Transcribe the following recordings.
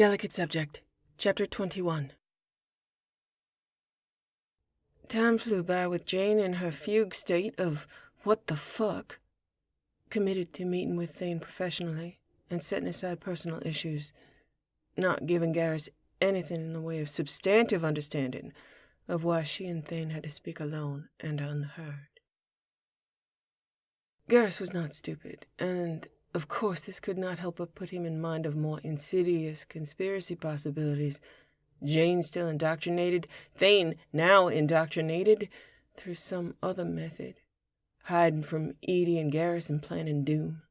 Delicate subject. Chapter 21. Time flew by with Jane in her fugue state of what the fuck, committed to meeting with Thane professionally and setting aside personal issues, not giving Garrus anything in the way of substantive understanding of why she and Thane had to speak alone and unheard. Garrus was not stupid, and of course this could not help but put him in mind of more insidious conspiracy possibilities. Jane still indoctrinated, Thane now indoctrinated, through some other method, hiding from Edie and Garrus and planning doom.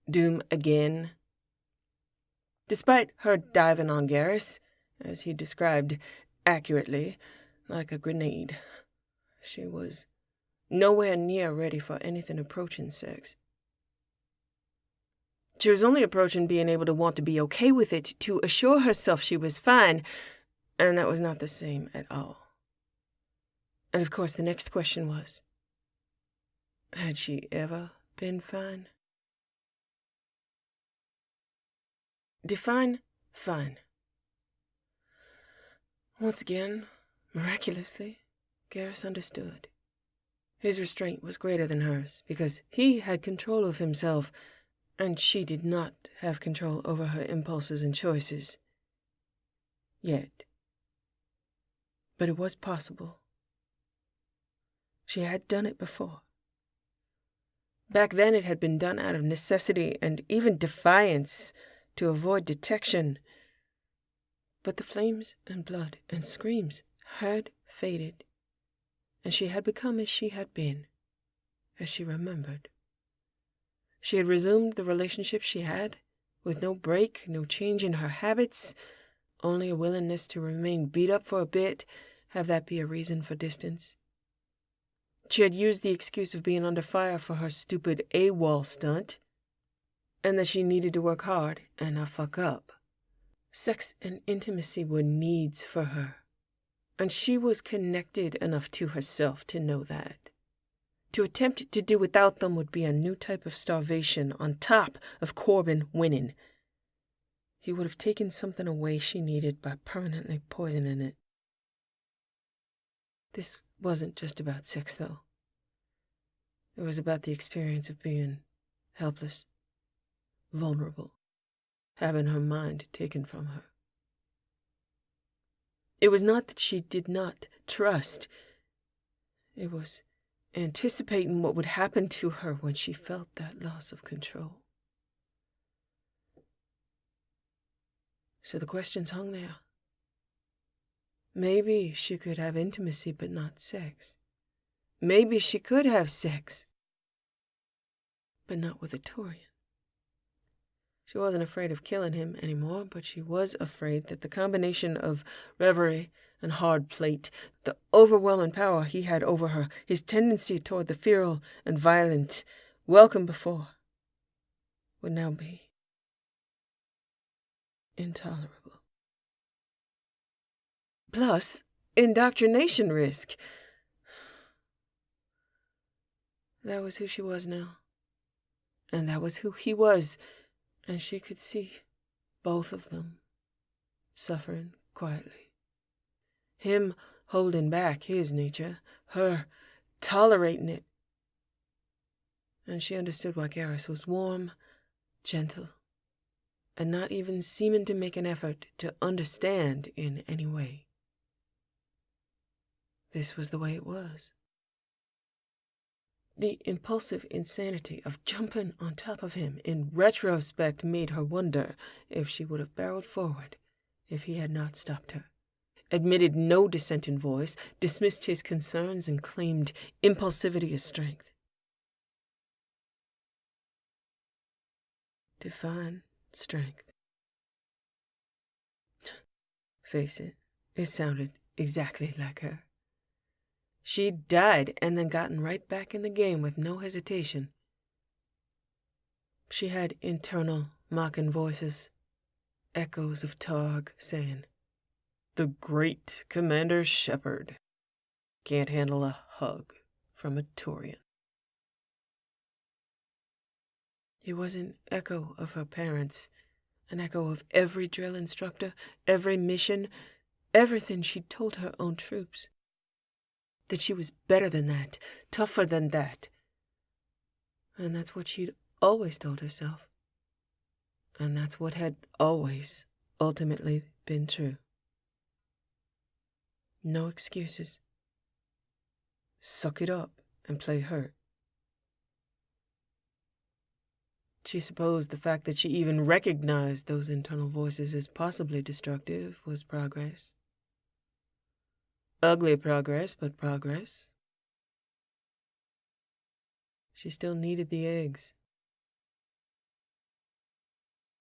Doom again. Despite her diving on Garrus, as he described accurately, like a grenade, she was nowhere near ready for anything approaching sex. She was only approaching being able to want to be okay with it, to assure herself she was fine, and that was not the same at all. And of course the next question was, had she ever been fine? Define fine. Once again, miraculously, Garrus understood. His restraint was greater than hers, because he had control of himself, and she did not have control over her impulses and choices. Yet. But it was possible. She had done it before. Back then it had been done out of necessity and even defiance to avoid detection. But the flames and blood and screams had faded, and she had become as she had been, as she remembered. She had resumed the relationship she had, with no break, no change in her habits, only a willingness to remain beat up for a bit, have that be a reason for distance. She had used the excuse of being under fire for her stupid AWOL stunt, and that she needed to work hard and not fuck up. Sex and intimacy were needs for her, and she was connected enough to herself to know that. To attempt to do without them would be a new type of starvation on top of Corbin winning. He would have taken something away she needed by permanently poisoning it. This wasn't just about sex, though. It was about the experience of being helpless, vulnerable, having her mind taken from her. It was not that she did not trust. It was anticipating what would happen to her when she felt that loss of control. So the questions hung there. Maybe she could have intimacy but not sex. Maybe she could have sex, but not with a Torian. She wasn't afraid of killing him anymore, but she was afraid that the combination of reverie and hard plate, the overwhelming power he had over her, his tendency toward the feral and violent, welcome before, would now be intolerable. Plus, indoctrination risk. That was who she was now. And that was who he was. And she could see both of them suffering quietly. Him holding back his nature, her tolerating it. And she understood why Garrus was warm, gentle, and not even seeming to make an effort to understand in any way. This was the way it was. The impulsive insanity of jumping on top of him in retrospect made her wonder if she would have barreled forward if he had not stopped her, admitted no dissenting voice, dismissed his concerns, and claimed impulsivity as strength. Define strength. Face it, it sounded exactly like her. She'd died and then gotten right back in the game with no hesitation. She had internal mocking voices, echoes of Targ saying, "The great Commander Shepard can't handle a hug from a Torian." It was an echo of her parents an echo of every drill instructor, every mission, everything she'd told her own troops. That she was better than that, tougher than that. And that's what she'd always told herself. And that's what had always, ultimately, been true. No excuses. Suck it up and play hurt. She supposed the fact that she even recognized those internal voices as possibly destructive was progress. Ugly progress, but progress. She still needed the eggs.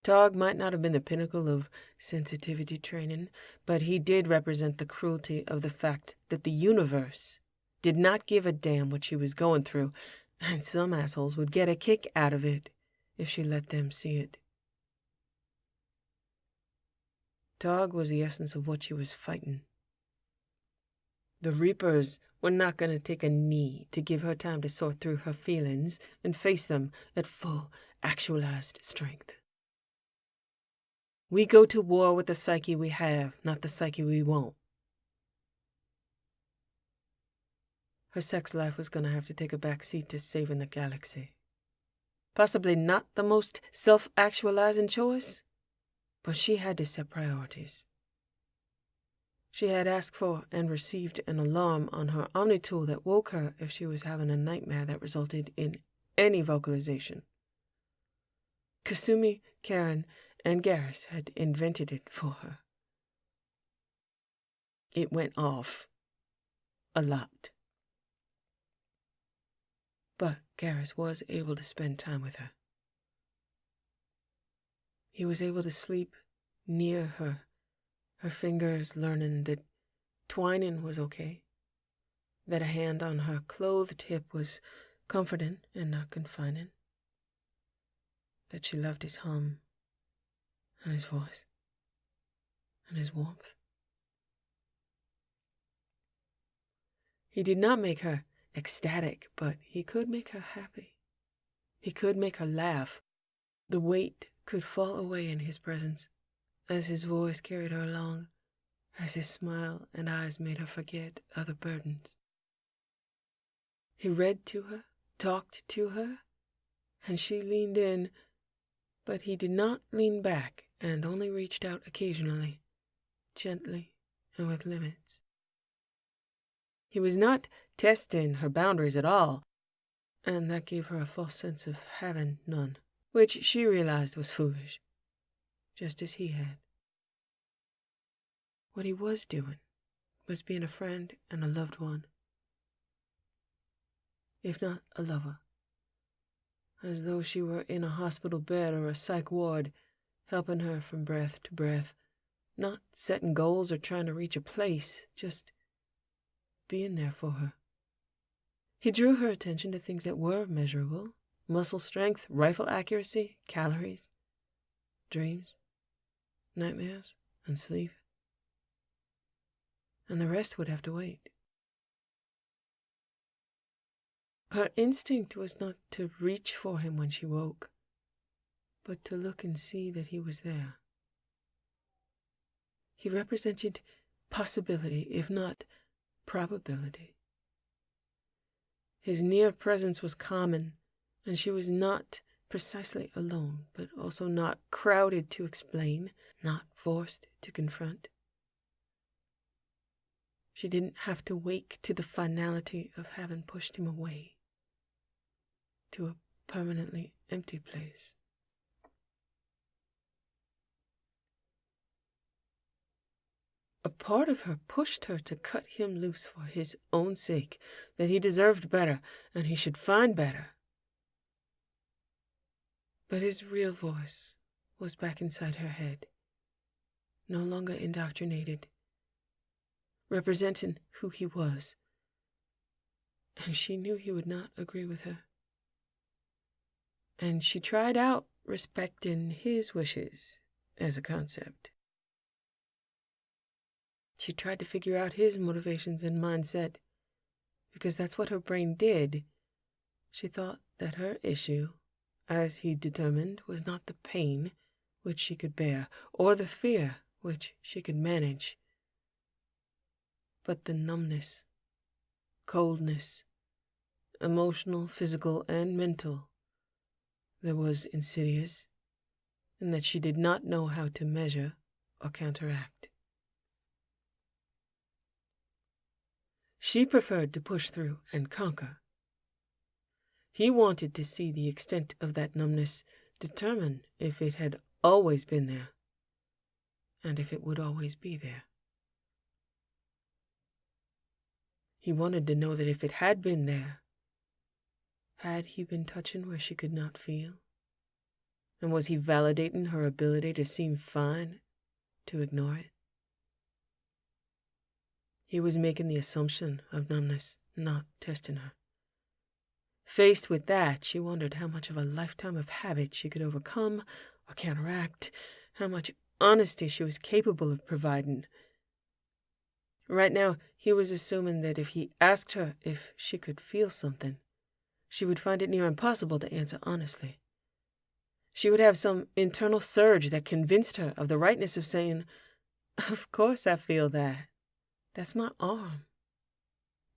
Tog might not have been the pinnacle of sensitivity training, but he did represent the cruelty of the fact that the universe did not give a damn what she was going through, and some assholes would get a kick out of it if she let them see it. Tog was the essence of what she was fighting. The Reapers were not going to take a knee to give her time to sort through her feelings and face them at full, actualized strength. We go to war with the psyche we have, not the psyche we want. Her sex life was going to have to take a back seat to saving the galaxy. Possibly not the most self-actualizing choice, but she had to set priorities. She had asked for and received an alarm on her Omni-tool that woke her if she was having a nightmare that resulted in any vocalization. Kasumi, Karen, and Garrus had invented it for her. It went off. A lot. But Garrus was able to spend time with her. He was able to sleep near her, her fingers learning that twining was okay, that a hand on her clothed hip was comforting and not confining, that she loved his hum and his voice and his warmth. He did not make her ecstatic, but he could make her happy. He could make her laugh. The weight could fall away in his presence as his voice carried her along, as his smile and eyes made her forget other burdens. He read to her, talked to her, and she leaned in, but he did not lean back and only reached out occasionally, gently and with limits. He was not testing her boundaries at all, and that gave her a false sense of having none, which she realized was foolish, just as he had. What he was doing was being a friend and a loved one, if not a lover, as though she were in a hospital bed or a psych ward, helping her from breath to breath, not setting goals or trying to reach a place, just being there for her. He drew her attention to things that were measurable: muscle strength, rifle accuracy, calories, dreams, nightmares, and sleep. And the rest would have to wait. Her instinct was not to reach for him when she woke, but to look and see that he was there. He represented possibility, if not probability. His near presence was common, and she was not precisely alone, but also not crowded to explain, not forced to confront. She didn't have to wake to the finality of having pushed him away to a permanently empty place. A part of her pushed her to cut him loose for his own sake, that he deserved better, and he should find better. But his real voice was back inside her head, no longer indoctrinated, representing who he was, and she knew he would not agree with her. And she tried out respecting his wishes as a concept. She tried to figure out his motivations and mindset, because that's what her brain did. She thought that her issue, as he determined, was not the pain, which she could bear, or the fear which she could manage. But the numbness, coldness, emotional, physical, and mental, that was insidious, and that she did not know how to measure or counteract. She preferred to push through and conquer. He wanted to see the extent of that numbness, determine if it had always been there, and if it would always be there. He wanted to know that if it had been there, had he been touching where she could not feel? And was he validating her ability to seem fine, to ignore it? He was making the assumption of numbness, not testing her. Faced with that, she wondered how much of a lifetime of habit she could overcome or counteract, how much honesty she was capable of providing. Right now, he was assuming that if he asked her if she could feel something, she would find it near impossible to answer honestly. She would have some internal surge that convinced her of the rightness of saying, "Of course I feel that. That's my arm.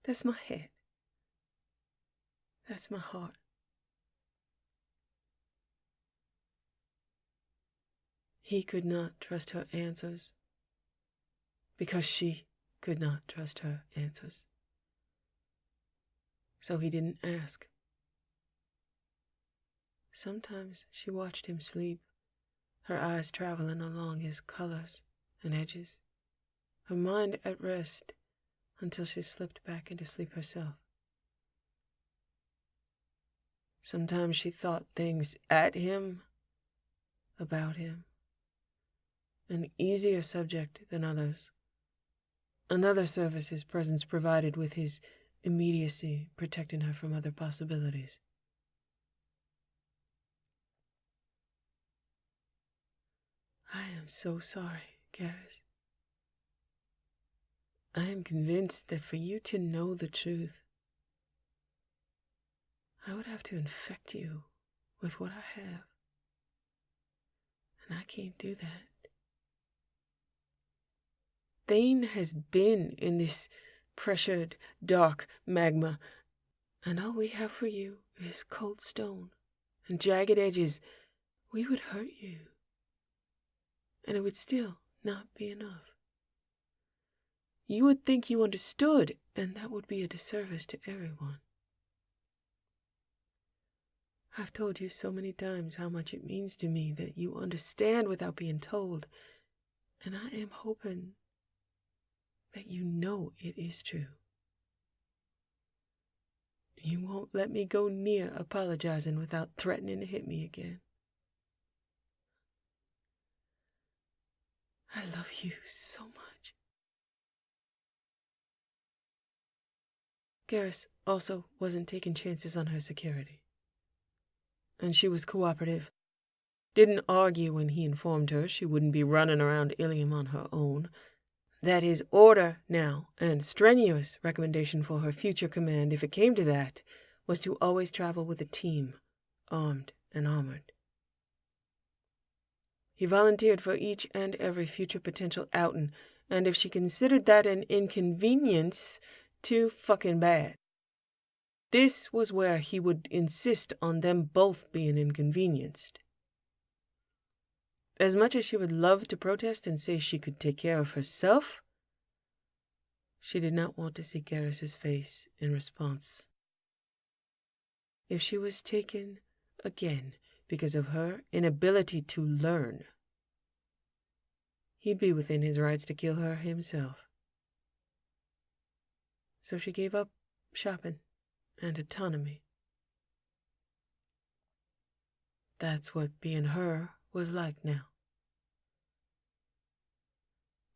That's my head. That's my heart." He could not trust her answers because she could not trust her answers. So he didn't ask. Sometimes she watched him sleep, her eyes traveling along his colors and edges, her mind at rest until she slipped back into sleep herself. Sometimes she thought things at him, about him, an easier subject than others. Another service his presence provided with his immediacy, protecting her from other possibilities. "I am so sorry, Garrus. I am convinced that for you to know the truth, I would have to infect you with what I have. And I can't do that. Thane has been in this pressured, dark magma, and all we have for you is cold stone and jagged edges. We would hurt you, and it would still not be enough. You would think you understood, and that would be a disservice to everyone. I've told you so many times how much it means to me that you understand without being told, and I am hoping that you know it is true. You won't let me go near apologizing without threatening to hit me again. I love you so much." Garrus also wasn't taking chances on her security. And she was cooperative. Didn't argue when he informed her she wouldn't be running around Ilium on her own. That his order now, and strenuous recommendation for her future command, if it came to that, was to always travel with a team, armed and armored. He volunteered for each and every future potential outing, and if she considered that an inconvenience, too fucking bad. This was where he would insist on them both being inconvenienced. As much as she would love to protest and say she could take care of herself, she did not want to see Garrus's face in response. If she was taken again because of her inability to learn, he'd be within his rights to kill her himself. So she gave up shopping and autonomy. That's what being her was like now.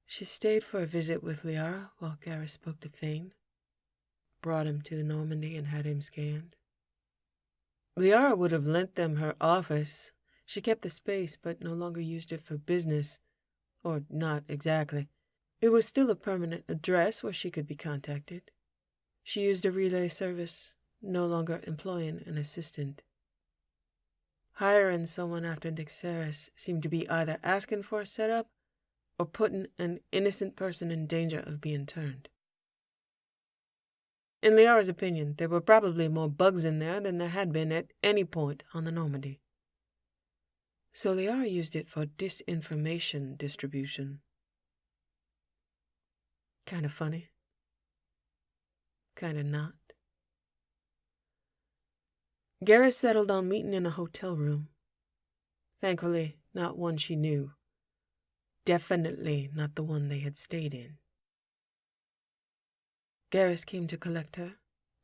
She stayed for a visit with Liara while Garrus spoke to Thane, brought him to the Normandy and had him scanned. Liara would have lent them her office. She kept the space but no longer used it for business, or not exactly. It was still a permanent address where she could be contacted. She used a relay service, no longer employing an assistant. Hiring someone after Garrus seemed to be either asking for a setup or putting an innocent person in danger of being turned. In Liara's opinion, there were probably more bugs in there than there had been at any point on the Normandy. So Liara used it for disinformation distribution. Kind of funny. Kind of not. Garrus settled on meeting in a hotel room. Thankfully, not one she knew. Definitely not the one they had stayed in. Garrus came to collect her,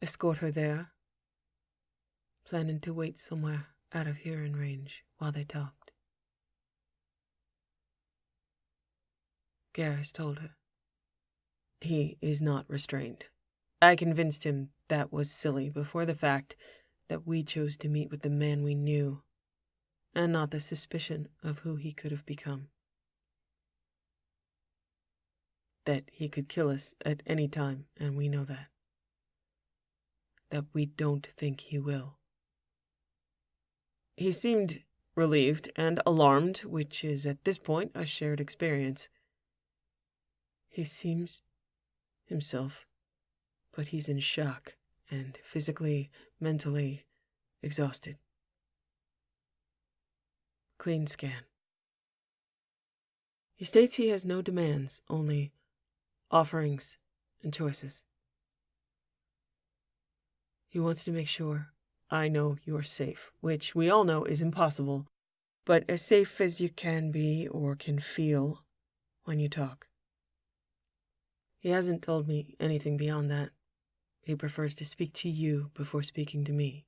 escort her there, planning to wait somewhere out of hearing range while they talked. Garrus told her, "He is not restrained. I convinced him that was silly before the fact that we chose to meet with the man we knew, and not the suspicion of who he could have become. That he could kill us at any time, and we know that. That we don't think he will." He seemed relieved and alarmed, which is at this point a shared experience. He seems himself, but he's in shock and physically, mentally exhausted. Clean scan. He states he has no demands, only offerings and choices. He wants to make sure I know you're safe, which we all know is impossible, but as safe as you can be or can feel when you talk. He hasn't told me anything beyond that. He prefers to speak to you before speaking to me.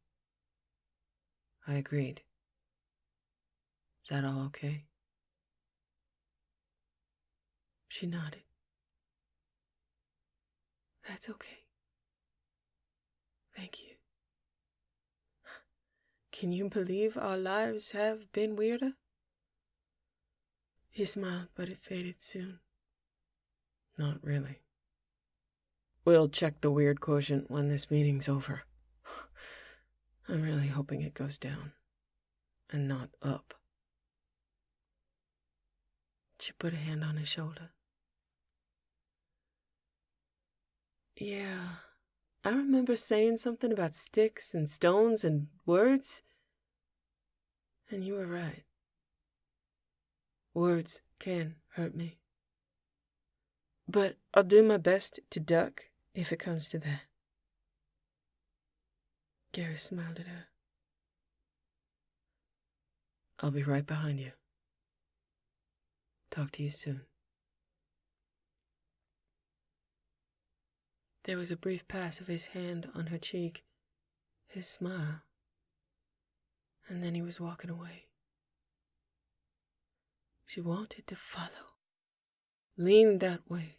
I agreed. Is that all okay? She nodded. That's okay. Thank you. Can you believe our lives have been weirder? He smiled, but it faded soon. Not really. We'll check the weird quotient when this meeting's over. I'm really hoping it goes down, and not up. She put a hand on his shoulder. Yeah, I remember saying something about sticks and stones and words, and you were right. Words can hurt me. But I'll do my best to duck if it comes to that. Garrus smiled at her. I'll be right behind you. Talk to you soon. There was a brief pass of his hand on her cheek, his smile, and then he was walking away. She wanted to follow, lean that way,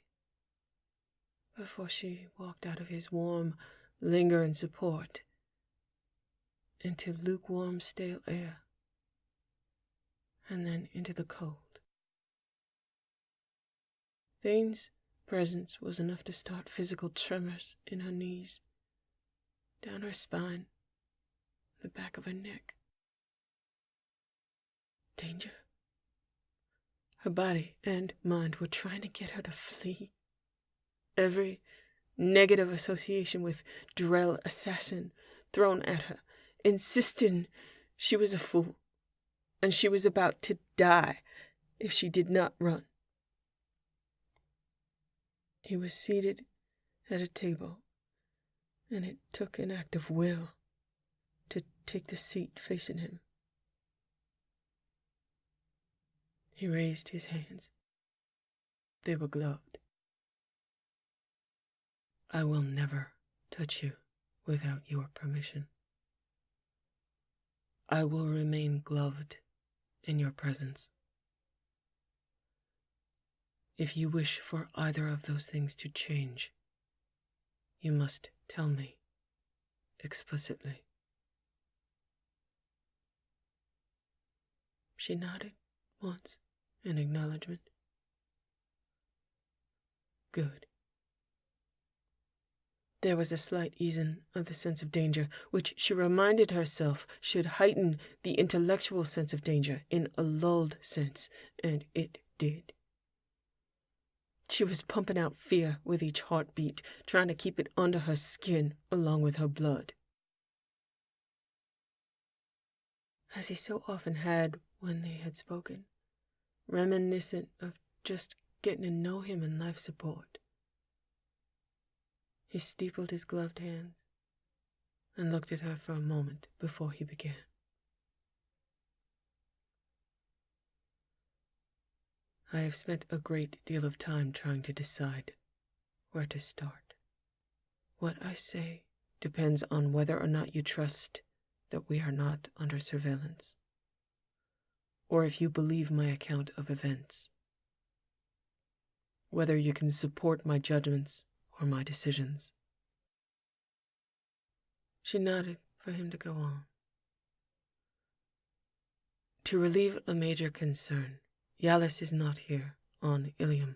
before she walked out of his warm, lingering support into lukewarm, stale air, and then into the cold. Thane's presence was enough to start physical tremors in her knees, down her spine, the back of her neck. Danger. Her body and mind were trying to get her to flee. Every negative association with Drell assassin thrown at her, insisting she was a fool, and she was about to die if she did not run. He was seated at a table, and it took an act of will to take the seat facing him. He raised his hands. They were gloved. I will never touch you without your permission. I will remain gloved in your presence. If you wish for either of those things to change, you must tell me explicitly. She nodded once in acknowledgement. Good. There was a slight easing of the sense of danger, which she reminded herself should heighten the intellectual sense of danger in a lulled sense, and it did. She was pumping out fear with each heartbeat, trying to keep it under her skin along with her blood. As he so often had when they had spoken, reminiscent of just getting to know him in life support. He steepled his gloved hands and looked at her for a moment before he began. I have spent a great deal of time trying to decide where to start. What I say depends on whether or not you trust that we are not under surveillance, or if you believe my account of events, whether you can support my judgments or my decisions. She nodded for him to go on. To relieve a major concern, Yalis is not here on Ilium,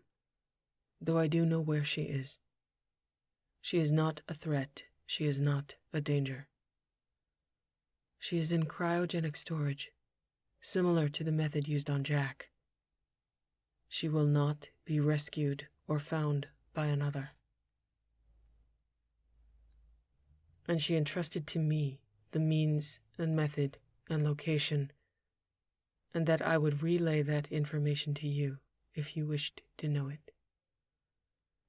though I do know where she is. She is not a threat. She is not a danger. She is in cryogenic storage, similar to the method used on Jack. She will not be rescued or found by another. And she entrusted to me the means and method and location, and that I would relay that information to you if you wished to know it.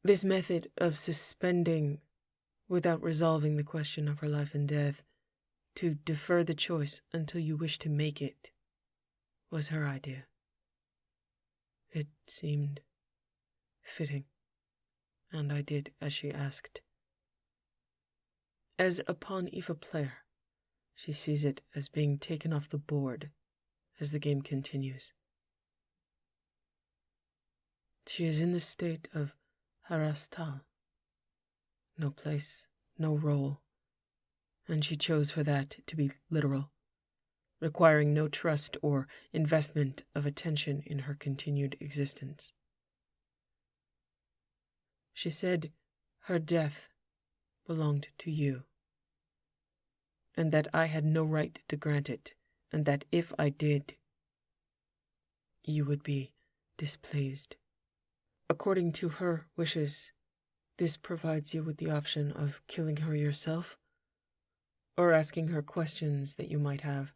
This method of suspending, without resolving the question of her life and death, to defer the choice until you wish to make it, was her idea. It seemed fitting, and I did as she asked. As upon Aoife player, she sees it as being taken off the board as the game continues. She is in the state of harastal, no place, no role, and she chose for that to be literal, requiring no trust or investment of attention in her continued existence. She said her death belonged to you, and that I had no right to grant it, and that if I did, you would be displeased. According to her wishes, this provides you with the option of killing her yourself, or asking her questions that you might have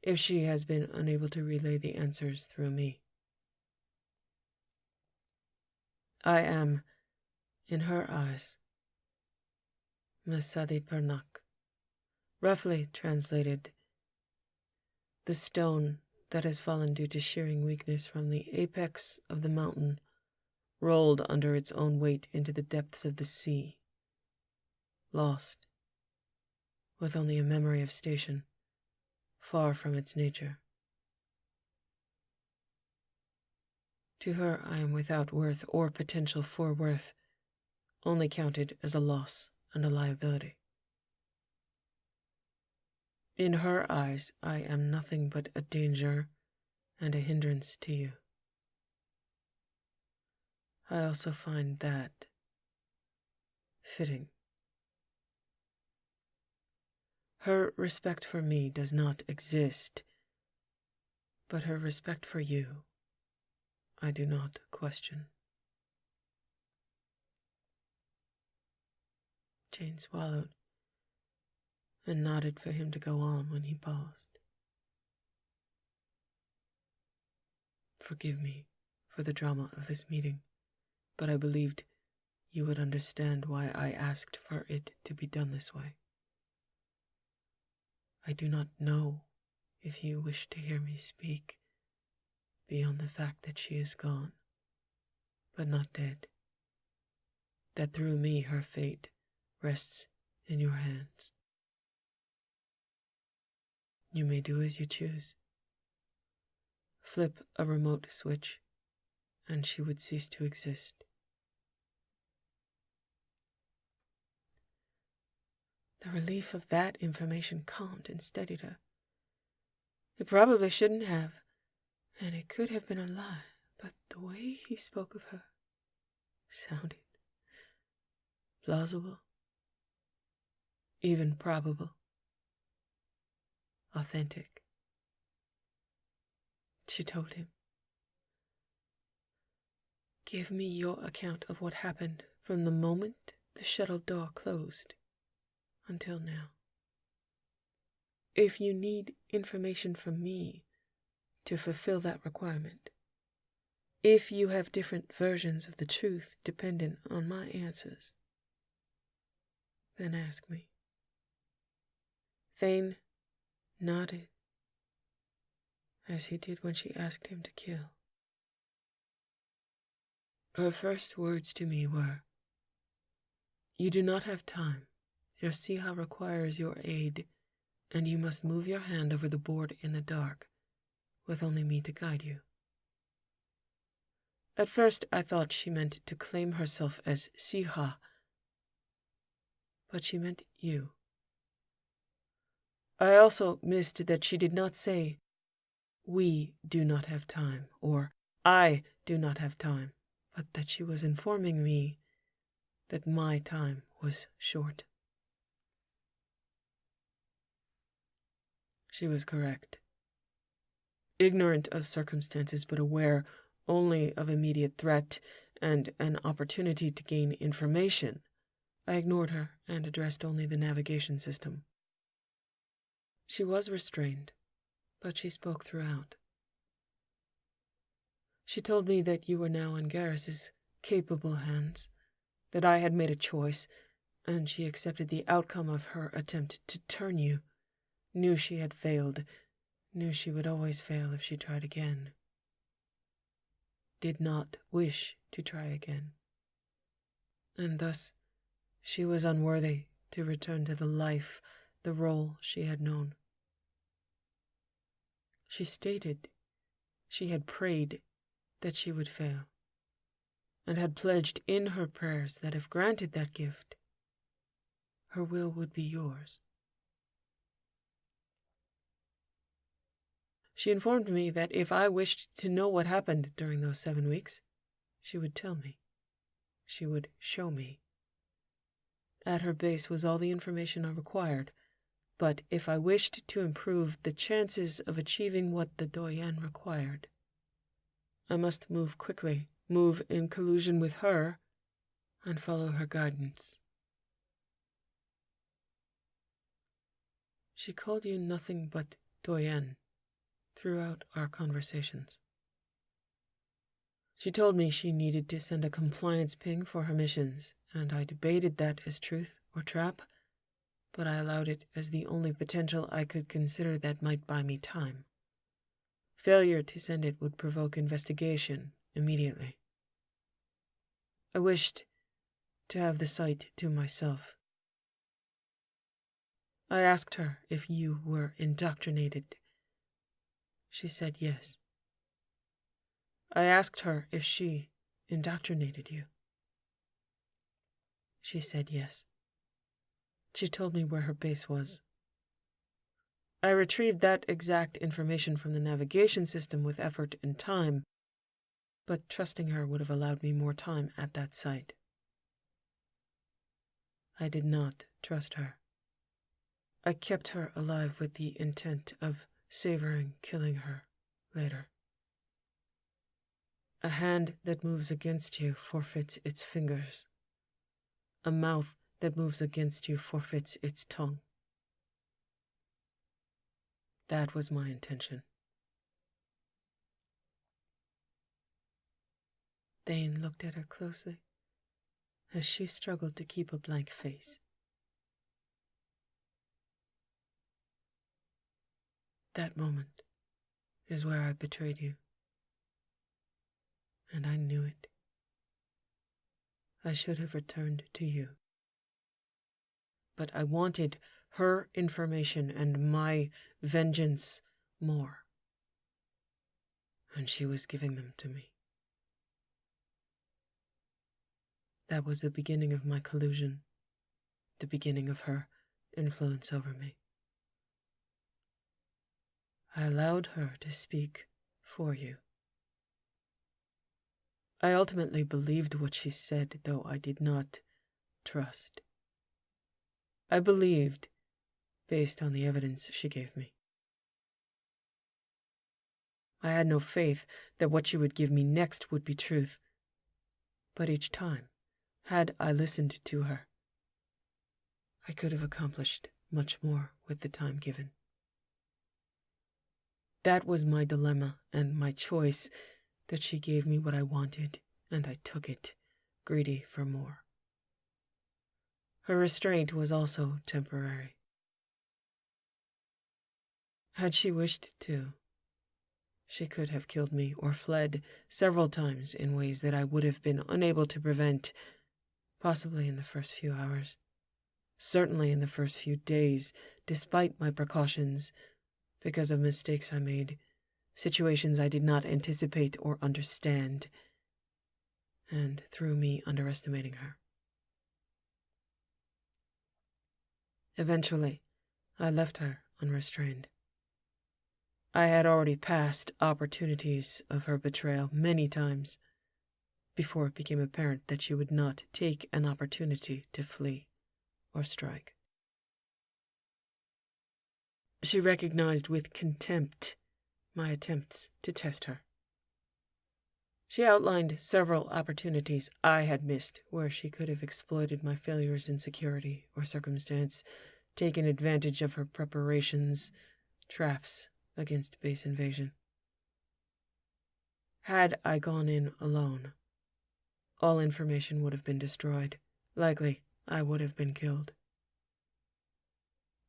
if she has been unable to relay the answers through me. I am, in her eyes, Masadi Pernak, roughly translated, the stone that has fallen due to shearing weakness from the apex of the mountain, rolled under its own weight into the depths of the sea, lost, with only a memory of station, far from its nature. To her I am without worth or potential for worth, only counted as a loss and a liability. In her eyes I am nothing but a danger and a hindrance to you. I also find that fitting. Her respect for me does not exist, but her respect for you I do not question. Jane swallowed and nodded for him to go on when he paused. Forgive me for the drama of this meeting, but I believed you would understand why I asked for it to be done this way. I do not know if you wish to hear me speak beyond the fact that she is gone, but not dead, that through me her fate rests in your hands. You may do as you choose. Flip a remote switch, and she would cease to exist. The relief of that information calmed and steadied her. It probably shouldn't have, and it could have been a lie, but the way he spoke of her sounded plausible even probable. Authentic. She told him. Give me your account of what happened from the moment the shuttle door closed until now. If you need information from me to fulfill that requirement, if you have different versions of the truth dependent on my answers, then ask me. Thane nodded, as he did when she asked him to kill. Her first words to me were, "You do not have time. Your Siha requires your aid, and you must move your hand over the board in the dark, with only me to guide you." At first I thought she meant to claim herself as Siha, but she meant you. I also missed that she did not say, "We do not have time," or "I do not have time," but that she was informing me that my time was short. She was correct. Ignorant of circumstances, but aware only of immediate threat and an opportunity to gain information, I ignored her and addressed only the navigation system. She was restrained, but she spoke throughout. She told me that you were now in Garrus's capable hands, that I had made a choice, and she accepted the outcome of her attempt to turn you, knew she had failed, knew she would always fail if she tried again, did not wish to try again, and thus she was unworthy to return to the life, the role she had known. She stated she had prayed that she would fail, and had pledged in her prayers that if granted that gift, her will would be yours. She informed me that if I wished to know what happened during those 7 weeks, she would tell me. She would show me. At her base was all the information I required, but if I wished to improve the chances of achieving what the Doyen required, I must move quickly, move in collusion with her, and follow her guidance. She called you nothing but Doyen throughout our conversations. She told me she needed to send a compliance ping for her missions, and I debated that as truth or trap, but I allowed it as the only potential I could consider that might buy me time. Failure to send it would provoke investigation immediately. I wished to have the site to myself. I asked her if you were indoctrinated. She said yes. I asked her if she indoctrinated you. She said yes. She told me where her base was. I retrieved that exact information from the navigation system with effort and time, but trusting her would have allowed me more time at that site. I did not trust her. I kept her alive with the intent of savoring killing her later. A hand that moves against you forfeits its fingers. A mouth that moves against you forfeits its tongue. That was my intention. Thane looked at her closely as she struggled to keep a blank face. That moment is where I betrayed you. And I knew it. I should have returned to you. But I wanted her information and my vengeance more. And she was giving them to me. That was the beginning of my collusion, the beginning of her influence over me. I allowed her to speak for you. I ultimately believed what she said, though I did not trust. I believed, based on the evidence she gave me. I had no faith that what she would give me next would be truth, but each time, had I listened to her, I could have accomplished much more with the time given. That was my dilemma and my choice, that she gave me what I wanted, and I took it, greedy for more. Her restraint was also temporary. Had she wished to, she could have killed me or fled several times in ways that I would have been unable to prevent, possibly in the first few hours, certainly in the first few days, despite my precautions, because of mistakes I made, situations I did not anticipate or understand, and through me underestimating her. Eventually, I left her unrestrained. I had already passed opportunities of her betrayal many times before it became apparent that she would not take an opportunity to flee or strike. She recognized with contempt my attempts to test her. She outlined several opportunities I had missed where she could have exploited my failures in security or circumstance, taken advantage of her preparations, traps against base invasion. Had I gone in alone, all information would have been destroyed. Likely, I would have been killed.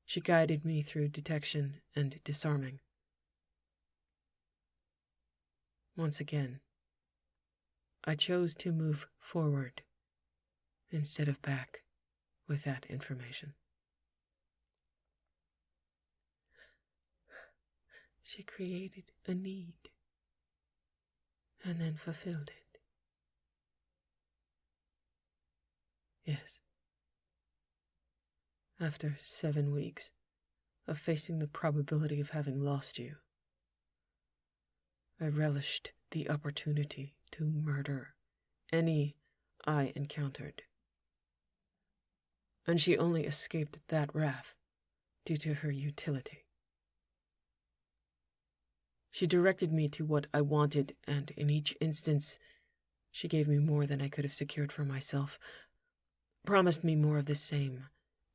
She guided me through detection and disarming. Once again, I chose to move forward instead of back with that information. She created a need and then fulfilled it. Yes. After 7 weeks of facing the probability of having lost you, I relished the opportunity to murder any I encountered. And she only escaped that wrath due to her utility. She directed me to what I wanted, and in each instance, she gave me more than I could have secured for myself, promised me more of the same,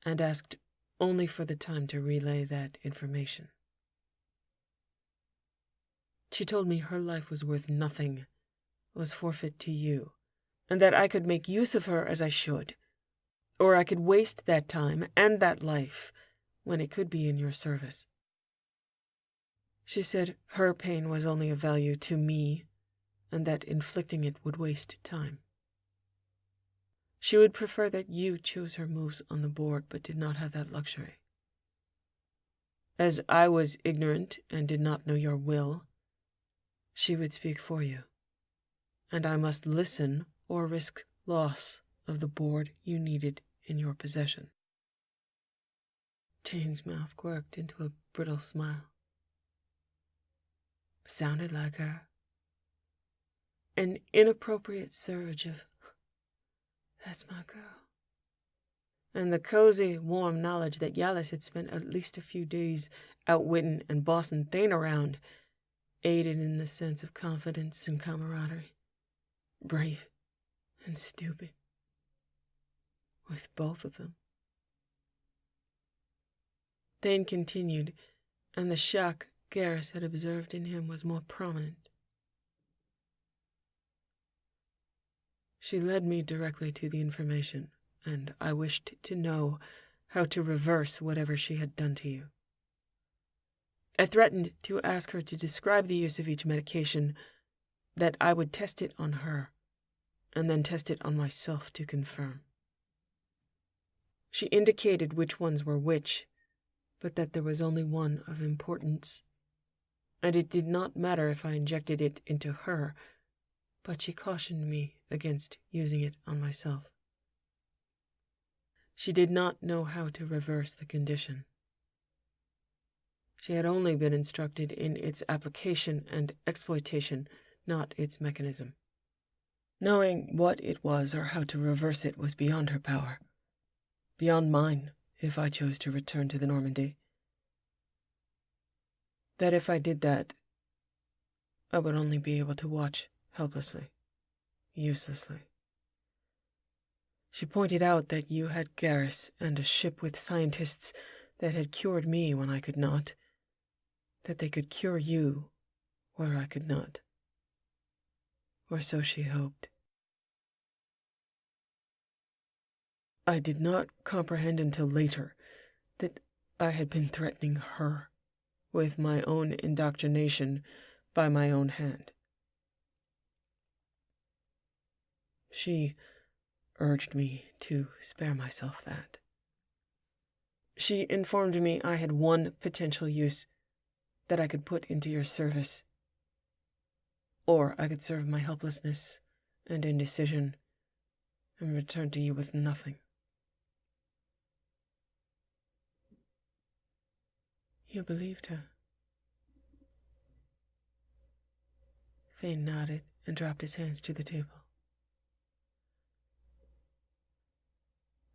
and asked only for the time to relay that information. She told me her life was worth nothing, was forfeit to you, and that I could make use of her as I should, or I could waste that time and that life when it could be in your service. She said her pain was only of value to me, and that inflicting it would waste time. She would prefer that you chose her moves on the board, but did not have that luxury. As I was ignorant and did not know your will, she would speak for you, and I must listen or risk loss of the board you needed in your possession. Jane's mouth quirked into a brittle smile. Sounded like her. An inappropriate surge of, that's my girl. And the cozy, warm knowledge that Yalis had spent at least a few days outwitting and bossing Thane around aided in the sense of confidence and camaraderie. Brave and stupid. With both of them. Thane continued, and the shock Garrus had observed in him was more prominent. She led me directly to the information, and I wished to know how to reverse whatever she had done to you. I threatened to ask her to describe the use of each medication, that I would test it on her, and then test it on myself to confirm. She indicated which ones were which, but that there was only one of importance, and it did not matter if I injected it into her, but she cautioned me against using it on myself. She did not know how to reverse the condition. She had only been instructed in its application and exploitation, not its mechanism. Knowing what it was or how to reverse it was beyond her power, beyond mine if I chose to return to the Normandy. That if I did that, I would only be able to watch helplessly, uselessly. She pointed out that you had Garrus and a ship with scientists that had cured me when I could not, that they could cure you where I could not. Or so she hoped. I did not comprehend until later that I had been threatening her with my own indoctrination by my own hand. She urged me to spare myself that. She informed me I had one potential use that I could put into your service, or I could serve my helplessness and indecision and return to you with nothing. You believed her. Thane nodded and dropped his hands to the table.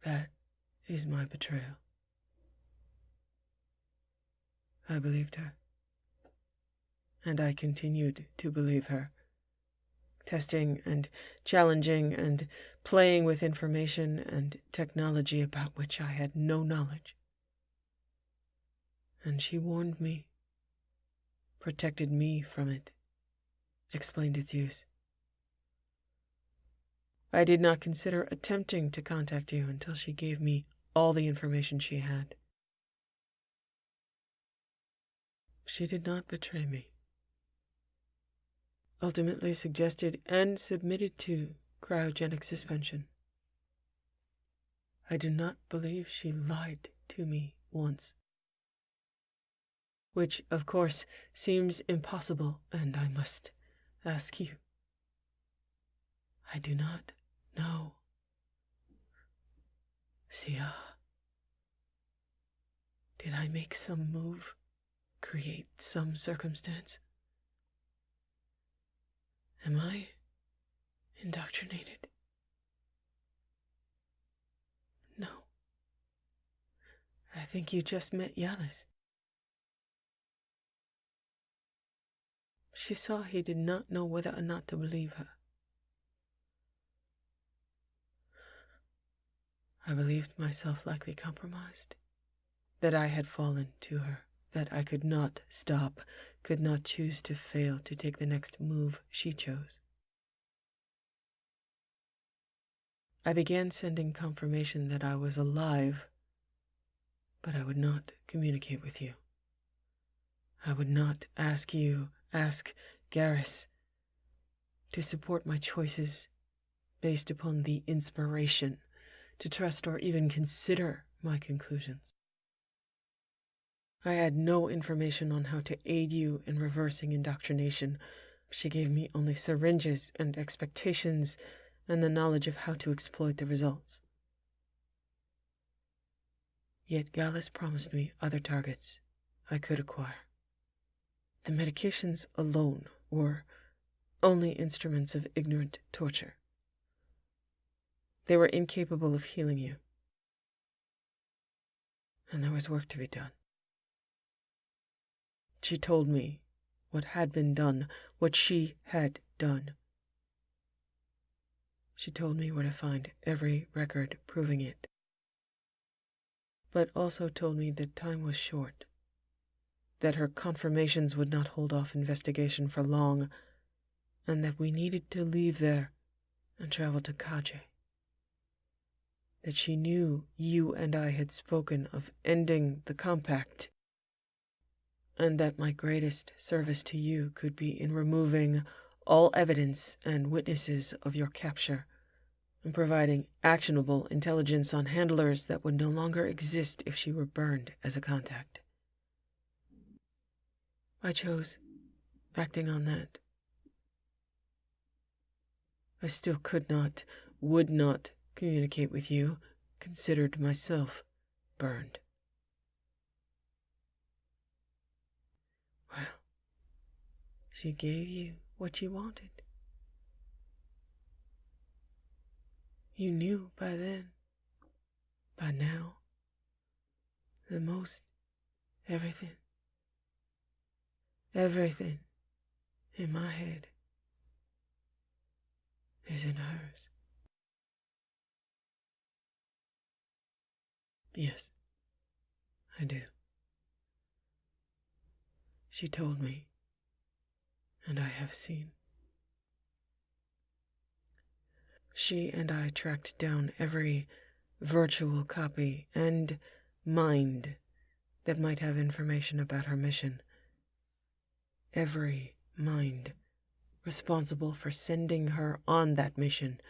That is my betrayal. I believed her. And I continued to believe her, testing and challenging and playing with information and technology about which I had no knowledge. And she warned me, protected me from it, explained its use. I did not consider attempting to contact you until she gave me all the information she had. She did not betray me. Ultimately suggested and submitted to cryogenic suspension. I do not believe she lied to me once. Which, of course, seems impossible, and I must ask you. I do not know. Sia, did I make some move, create some circumstance? Am I indoctrinated? No. I think you just met Yalis. She saw he did not know whether or not to believe her. I believed myself likely compromised, that I had fallen to her, that I could not stop, could not choose to fail to take the next move she chose. I began sending confirmation that I was alive, but I would not communicate with you. I would not ask Garrus to support my choices based upon the inspiration, to trust or even consider my conclusions. I had no information on how to aid you in reversing indoctrination. She gave me only syringes and expectations and the knowledge of how to exploit the results. Yet Gallus promised me other targets I could acquire. The medications alone were only instruments of ignorant torture. They were incapable of healing you. And there was work to be done. She told me what had been done, what she had done. She told me where to find every record proving it. But also told me that time was short, that her confirmations would not hold off investigation for long, and that we needed to leave there and travel to Kaje. That she knew you and I had spoken of ending the compact, and that my greatest service to you could be in removing all evidence and witnesses of your capture, and providing actionable intelligence on handlers that would no longer exist if she were burned as a contact. I chose acting on that. I still could not, would not communicate with you, considered myself burned. Well, she gave you what you wanted. You knew by then, by now, the most, everything in my head is in hers. Yes, I do. She told me, and I have seen. She and I tracked down every virtual copy and mind that might have information about her mission. Every mind responsible for sending her on that mission.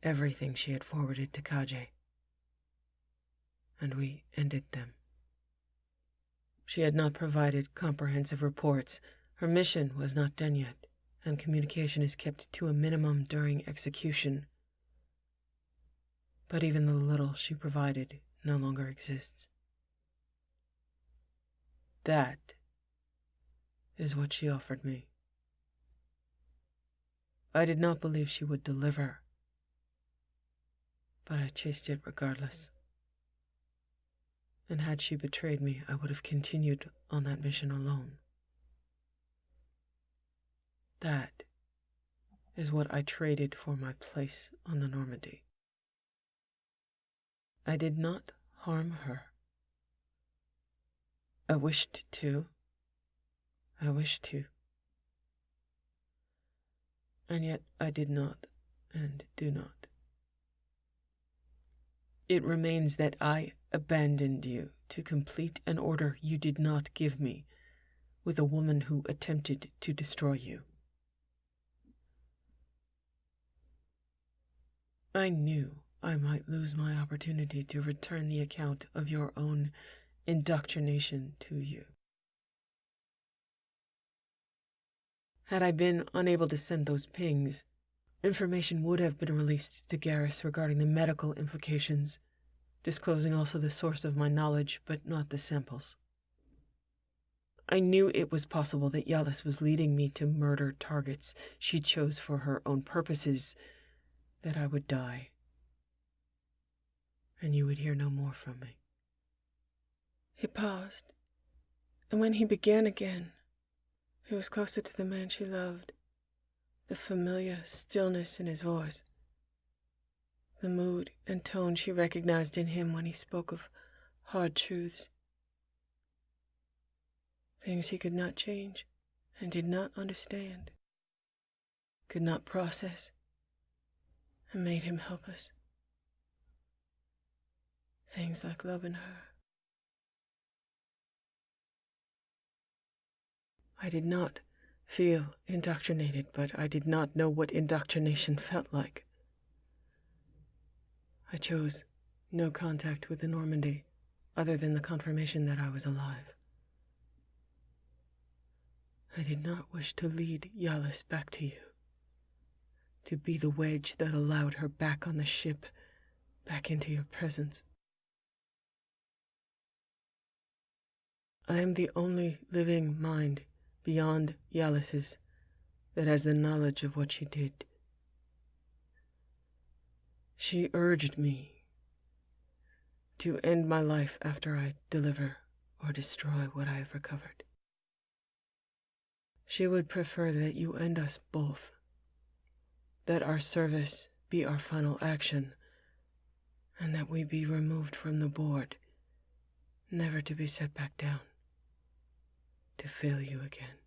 Everything she had forwarded to Kaje. And we ended them. She had not provided comprehensive reports. Her mission was not done yet, and communication is kept to a minimum during execution. But even the little she provided no longer exists. That is what she offered me. I did not believe she would deliver, but I chased it regardless. And had she betrayed me, I would have continued on that mission alone. That is what I traded for my place on the Normandy. I did not harm her. I wished to. And yet I did not and do not. It remains that I abandoned you to complete an order you did not give me with a woman who attempted to destroy you. I knew I might lose my opportunity to return the account of your own indoctrination to you. Had I been unable to send those pings, information would have been released to Garrus regarding the medical implications, disclosing also the source of my knowledge, but not the samples. I knew it was possible that Yalis was leading me to murder targets she chose for her own purposes, that I would die, and you would hear no more from me. He paused, and when he began again, he was closer to the man she loved, the familiar stillness in his voice, the mood and tone she recognized in him when he spoke of hard truths, things he could not change and did not understand, could not process, and made him helpless. Things like love in her. I did not feel indoctrinated, but I did not know what indoctrination felt like. I chose no contact with the Normandy, other than the confirmation that I was alive. I did not wish to lead Yalis back to you, to be the wedge that allowed her back on the ship, back into your presence. I am the only living mind beyond Yalis's that has the knowledge of what she did. She urged me to end my life after I deliver or destroy what I have recovered. She would prefer that you end us both, that our service be our final action, and that we be removed from the board, never to be set back down, to fail you again.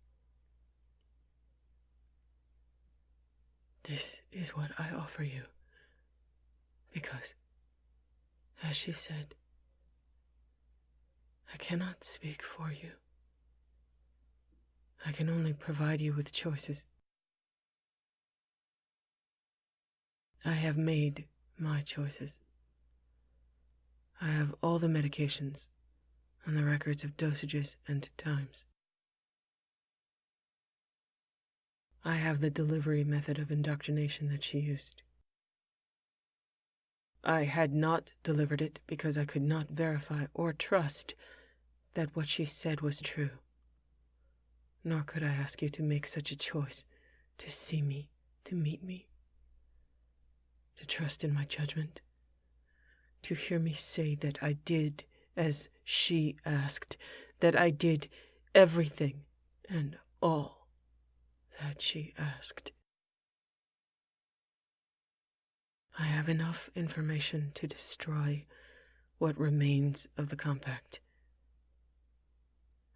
This is what I offer you, because, as she said, I cannot speak for you. I can only provide you with choices. I have made my choices. I have all the medications and the records of dosages and times. I have the delivery method of indoctrination that she used. I had not delivered it because I could not verify or trust that what she said was true. Nor could I ask you to make such a choice, to see me, to meet me, to trust in my judgment, to hear me say that I did as she asked, that I did everything and all that she asked. I have enough information to destroy what remains of the compact,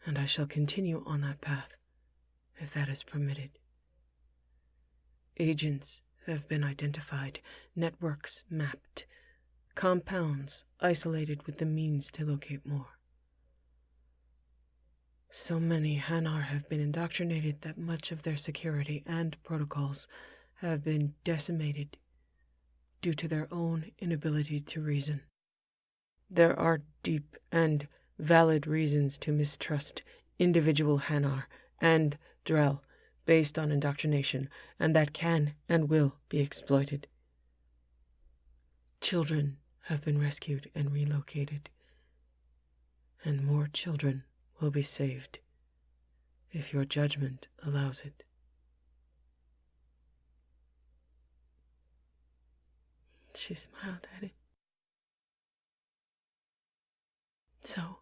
and I shall continue on that path, if that is permitted. Agents have been identified, networks mapped, compounds isolated with the means to locate more. So many Hanar have been indoctrinated that much of their security and protocols have been decimated due to their own inability to reason. There are deep and valid reasons to mistrust individual Hanar and Drell based on indoctrination, and that can and will be exploited. Children have been rescued and relocated, and more children will be saved if your judgment allows it. She smiled at him. So,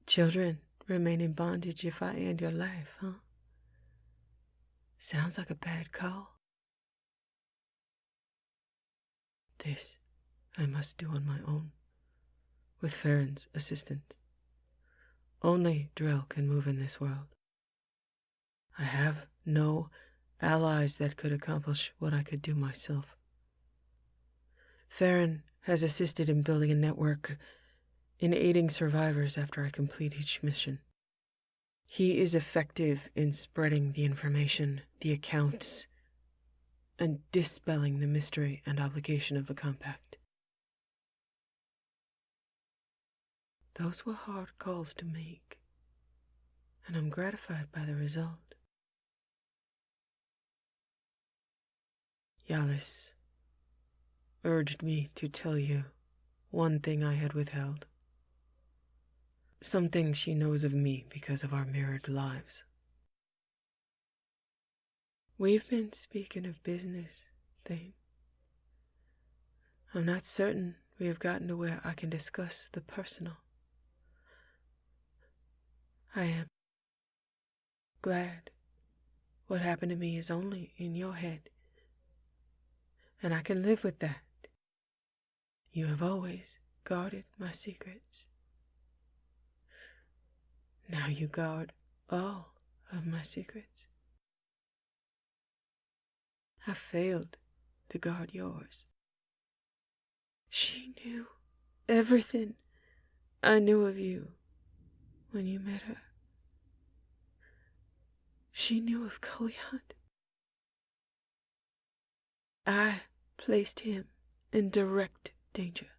children remain in bondage if I end your life, huh? Sounds like a bad call. This I must do on my own, with Farron's assistance. Only Drell can move in this world. I have no allies that could accomplish what I could do myself. Farron has assisted in building a network, in aiding survivors after I complete each mission. He is effective in spreading the information, the accounts, and dispelling the mystery and obligation of the compact. Those were hard calls to make, and I'm gratified by the result. Yalis urged me to tell you one thing I had withheld. Something she knows of me because of our mirrored lives. We've been speaking of business, Thane. I'm not certain we have gotten to where I can discuss the personal. I am glad what happened to me is only in your head, and I can live with that. You have always guarded my secrets. Now you guard all of my secrets. I failed to guard yours. She knew everything I knew of you when you met her. She knew of Koyat. I placed him in direct danger.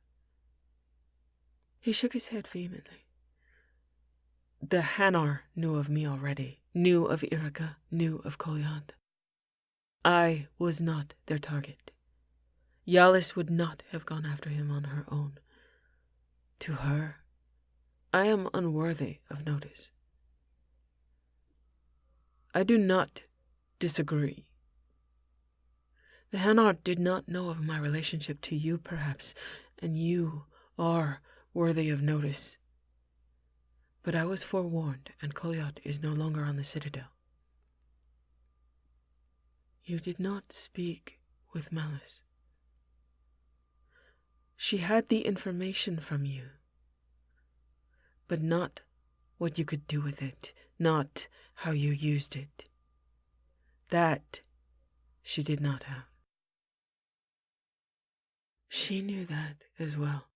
He shook his head vehemently. The Hanar knew of me already, knew of Irika, knew of Koyat. I was not their target. Yalis would not have gone after him on her own. To her, I am unworthy of notice. I do not disagree. The Hanar did not know of my relationship to you, perhaps, and you are worthy of notice. But I was forewarned, and Koyat is no longer on the Citadel. You did not speak with malice. She had the information from you, but not what you could do with it, not how you used it. That she did not have. She knew that as well,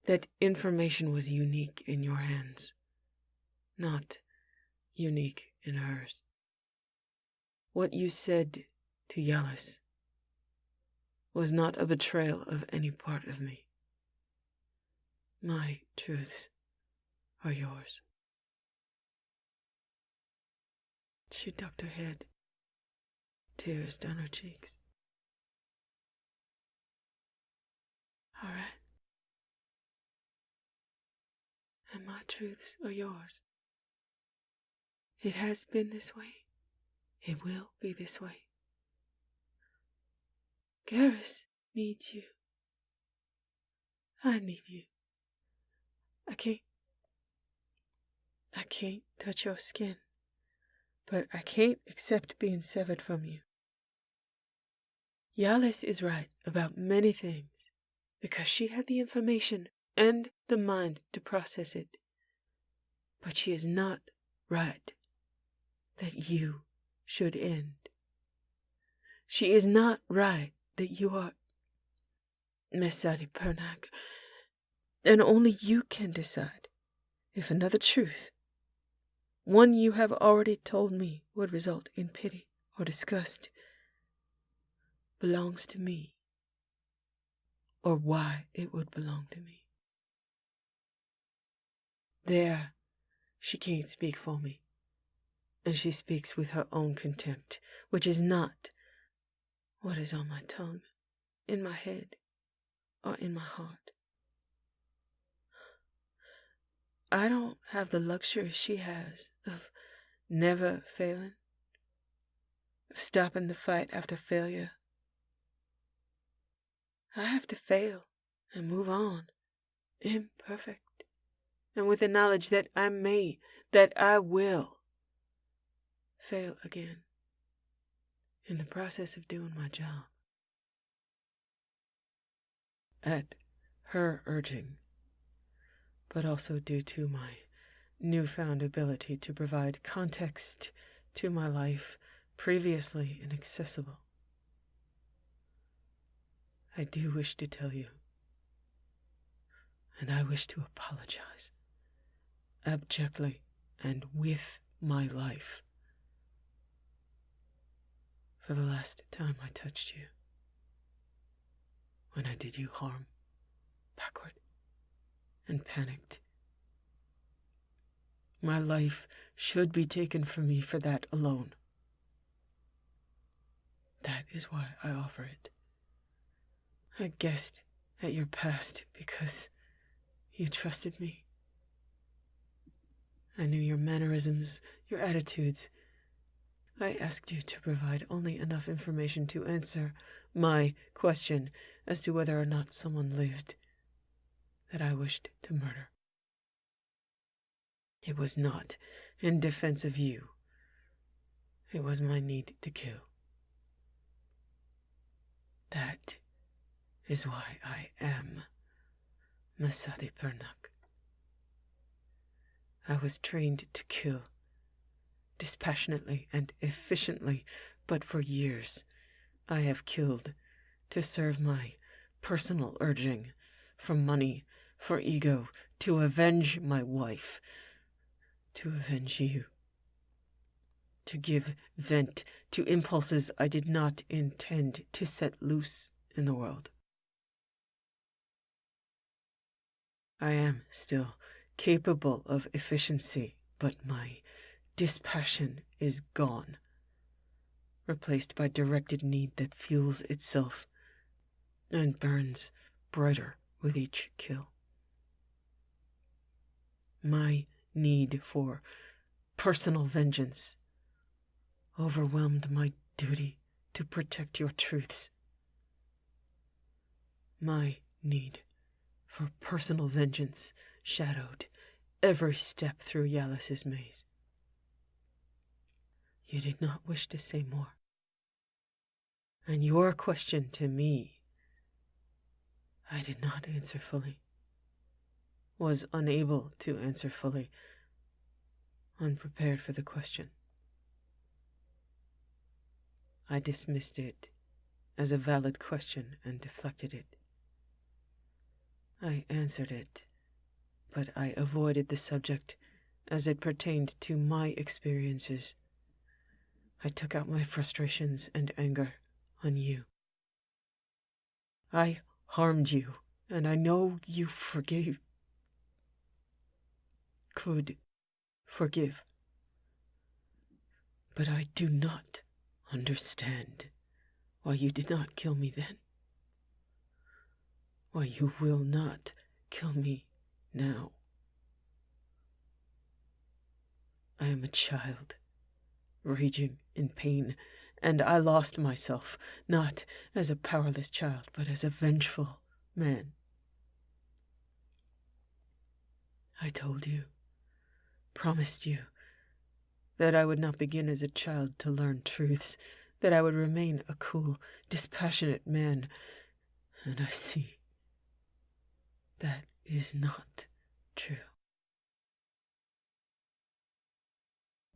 that information was unique in your hands, not unique in hers. What you said to Yalis was not a betrayal of any part of me. My truths are yours. She ducked her head, tears down her cheeks. All right. And my truths are yours. It has been this way. It will be this way. Garrus needs you. I need you. I can't touch your skin, but I can't accept being severed from you. Yalis is right about many things, because she had the information and the mind to process it. But she is not right that you should end. She is not right that you are Mesadi Pernak, and only you can decide if another truth, one you have already told me would result in pity or disgust, belongs to me, or why it would belong to me. There, she can't speak for me, and she speaks with her own contempt, which is not what is on my tongue, in my head, or in my heart. I don't have the luxury she has of never failing, of stopping the fight after failure. I have to fail and move on, imperfect, and with the knowledge that I will fail again in the process of doing my job. At her urging, but also due to my newfound ability to provide context to my life previously inaccessible. I do wish to tell you, and I wish to apologize, abjectly and with my life, for the last time I touched you, when I did you harm, backward, and panicked. My life should be taken from me for that alone. That is why I offer it. I guessed at your past because you trusted me. I knew your mannerisms, your attitudes. I asked you to provide only enough information to answer my question as to whether or not someone lived that I wished to murder. It was not in defense of you. It was my need to kill. That is why I am Mesadi Pernak. I was trained to kill, dispassionately and efficiently, but for years I have killed to serve my personal urging, for money, for ego, to avenge my wife, to avenge you, to give vent to impulses I did not intend to set loose in the world. I am still capable of efficiency, but my dispassion is gone, replaced by directed need that fuels itself and burns brighter with each kill. My need for personal vengeance overwhelmed my duty to protect your truths. My need for personal vengeance shadowed every step through Yalis's maze. You did not wish to say more. And your question to me, I did not answer fully, was unable to answer fully, unprepared for the question. I dismissed it as a valid question and deflected it. I answered it, but I avoided the subject as it pertained to my experiences. I took out my frustrations and anger on you. I harmed you, and I know you could forgive. But I do not understand why you did not kill me then. Why you will not kill me now. I am a child, raging in pain, and I lost myself, not as a powerless child, but as a vengeful man. I told you, promised you, that I would not begin as a child to learn truths, that I would remain a cool, dispassionate man, and I see that is not true.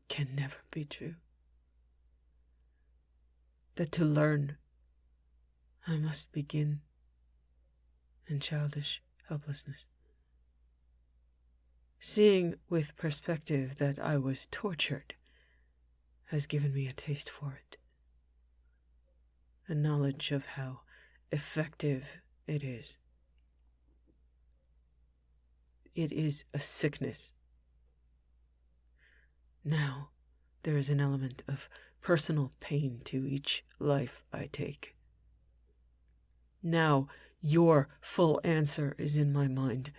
Can never be true. That to learn, I must begin in childish helplessness. Seeing with perspective that I was tortured has given me a taste for it. A knowledge of how effective it is. It is a sickness. Now, there is an element of personal pain to each life I take. Now, your full answer is in my mind,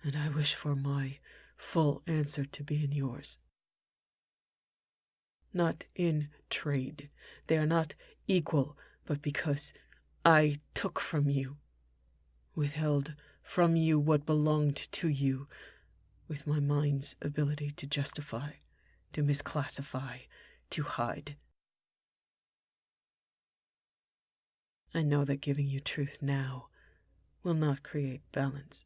and I wish for my full answer to be in yours. Not in trade. They are not equal, but because I took from you, withheld from you what belonged to you, with my mind's ability to justify, to misclassify, to hide. I know that giving you truth now will not create balance.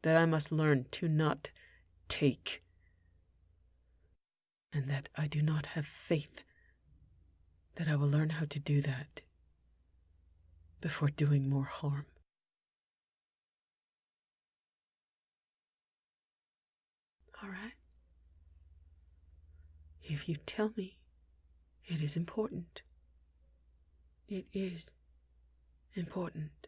That I must learn to not take, and that I do not have faith that I will learn how to do that before doing more harm. All right? If you tell me it is important, it is important.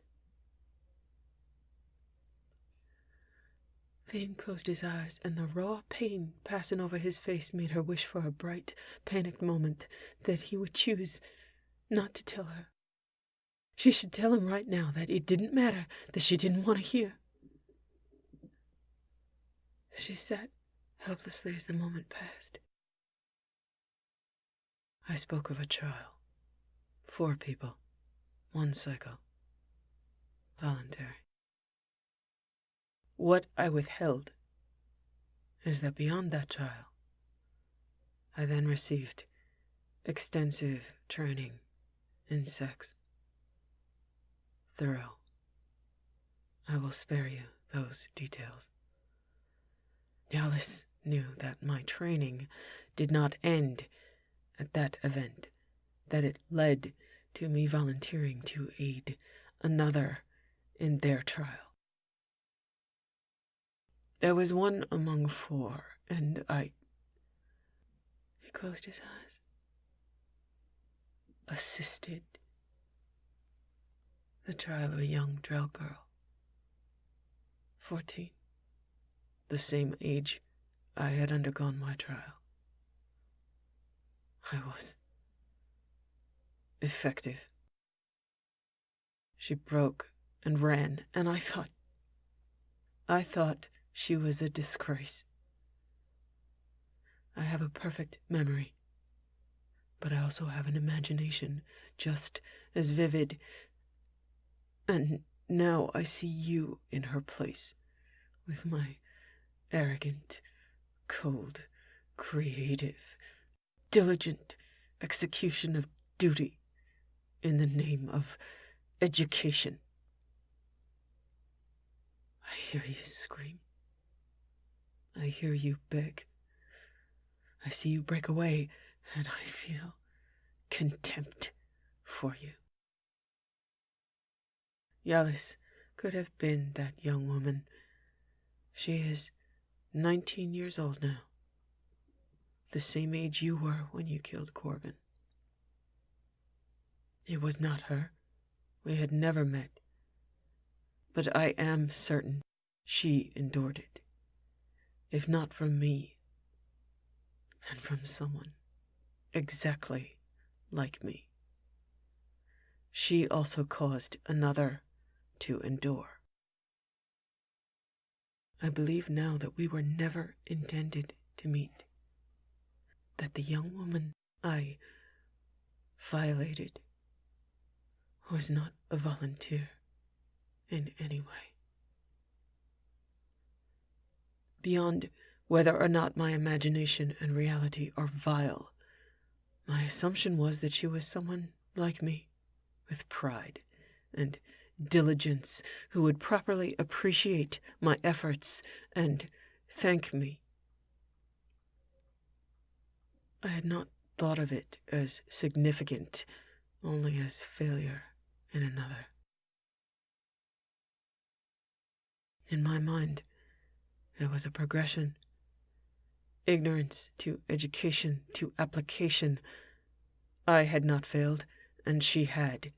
Thane closed his eyes, and the raw pain passing over his face made her wish for a bright, panicked moment that he would choose not to tell her. She should tell him right now that it didn't matter, that she didn't want to hear. She sat helplessly as the moment passed. I spoke of a trial. 4 people. 1 cycle. Voluntary. What I withheld is that beyond that trial, I then received extensive training in sex. Thorough. I will spare you those details. Garrus knew that my training did not end at that event, that it led to me volunteering to aid another in their trial. There was one among 4, and He closed his eyes. Assisted the trial of a young Drell girl. 14. The same age I had undergone my trial. I was effective. She broke and ran, and I thought she was a disgrace. I have a perfect memory, but I also have an imagination just as vivid. And now I see you in her place, with my arrogant, cold, creative, diligent execution of duty in the name of education. I hear you scream. I hear you beg. I see you break away, and I feel contempt for you. Garrus could have been that young woman. She is 19 years old now, the same age you were when you killed Corbin. It was not her. We had never met. But I am certain she endured it. If not from me, then from someone exactly like me. She also caused another to endure. I believe now that we were never intended to meet, that the young woman I violated was not a volunteer in any way. beyond whether or not my imagination and reality are vile. My assumption was that she was someone like me, with pride and diligence, who would properly appreciate my efforts and thank me. I had not thought of it as significant, only as failure in another. In my mind, there was a progression. Ignorance to education to application. I had not failed, and she had.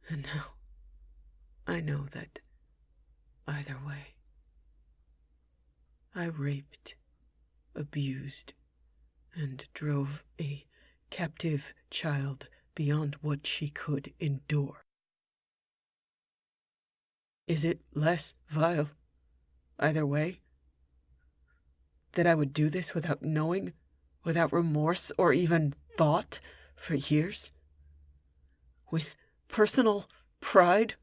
And now, I know that either way. I raped, abused, and drove a captive child beyond what she could endure. Is it less vile, either way? That I would do this without knowing, without remorse or even thought, for years? With personal pride?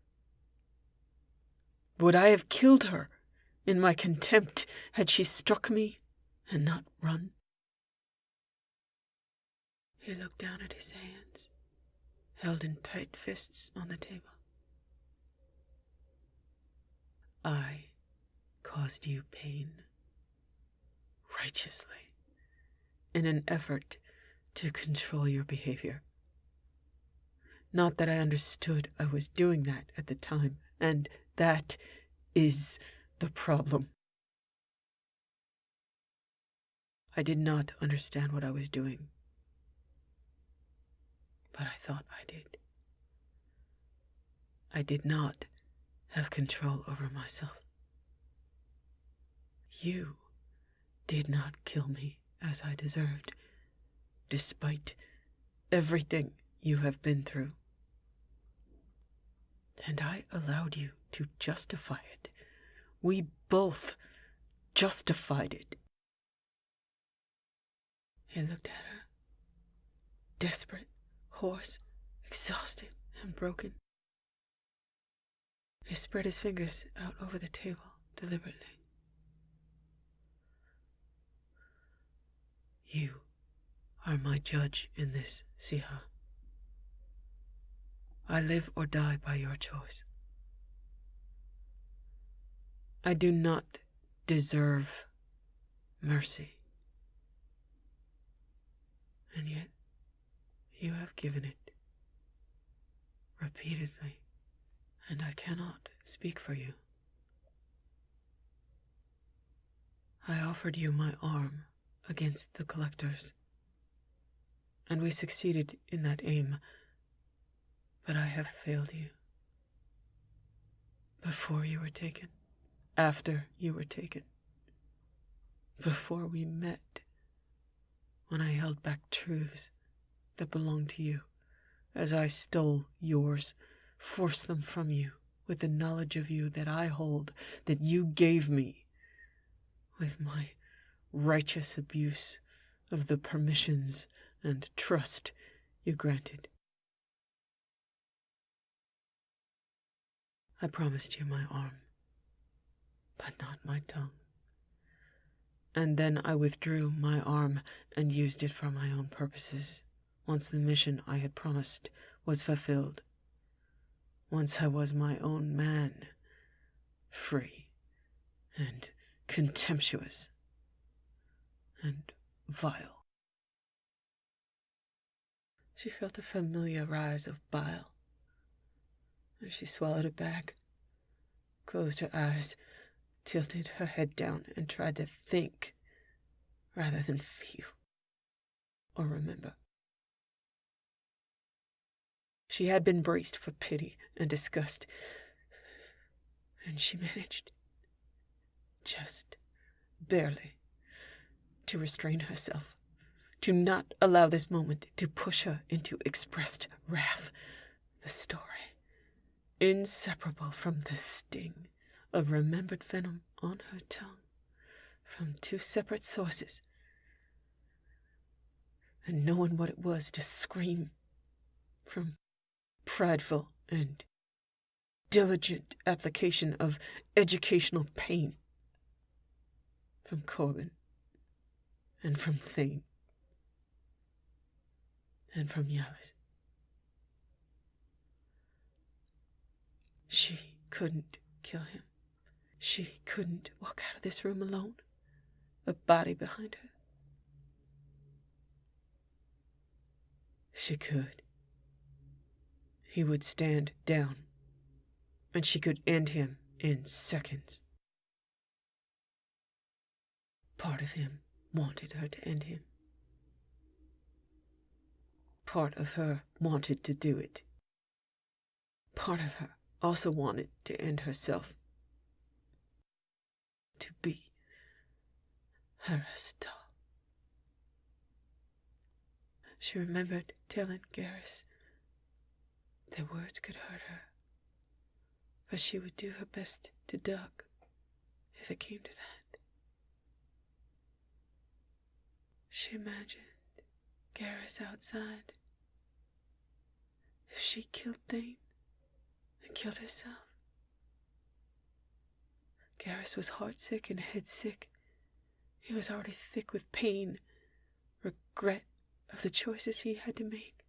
Would I have killed her in my contempt had she struck me and not run? He looked down at his hands, held in tight fists on the table. I caused you pain, righteously, in an effort to control your behavior. Not that I understood I was doing that at the time, and that is the problem. I did not understand what I was doing, but I thought I did. I did not have control over myself. You did not kill me as I deserved, despite everything you have been through. And I allowed you to justify it. We both justified it. He looked at her, desperate, hoarse, exhausted, and broken. He spread his fingers out over the table deliberately. You are my judge in this, Siha. I live or die by your choice. I do not deserve mercy. And yet, you have given it repeatedly, and I cannot speak for you. I offered you my arm against the collectors, and we succeeded in that aim, but I have failed you. Before you were taken, after you were taken, before we met, when I held back truths that belonged to you, as I stole yours, forced them from you with the knowledge of you that I hold, that you gave me, with my righteous abuse of the permissions and trust you granted. I promised you my arm, but not my tongue. And then I withdrew my arm and used it for my own purposes, once the mission I had promised was fulfilled. Once I was my own man, free and contemptuous and vile. She felt a familiar rise of bile, and she swallowed it back, closed her eyes, tilted her head down, and tried to think rather than feel or remember. She had been braced for pity and disgust, and she managed, just barely, to restrain herself, to not allow this moment to push her into expressed wrath. The story, inseparable from the sting of remembered venom on her tongue, from two separate sources, and knowing what it was to scream from prideful and diligent application of educational pain from Corbin, and from Thane, and from Yalis. She couldn't kill him. She couldn't walk out of this room alone, a body behind her. She could. He would stand down, and she could end him in seconds. Part of him wanted her to end him. Part of her wanted to do it. Part of her also wanted to end herself. To be her Astal. She remembered telling Garrus their words could hurt her, but she would do her best to duck if it came to that. She imagined Garrus outside. If she killed Thane and killed herself. Garrus was heartsick and headsick. He was already thick with pain, regret of the choices he had to make.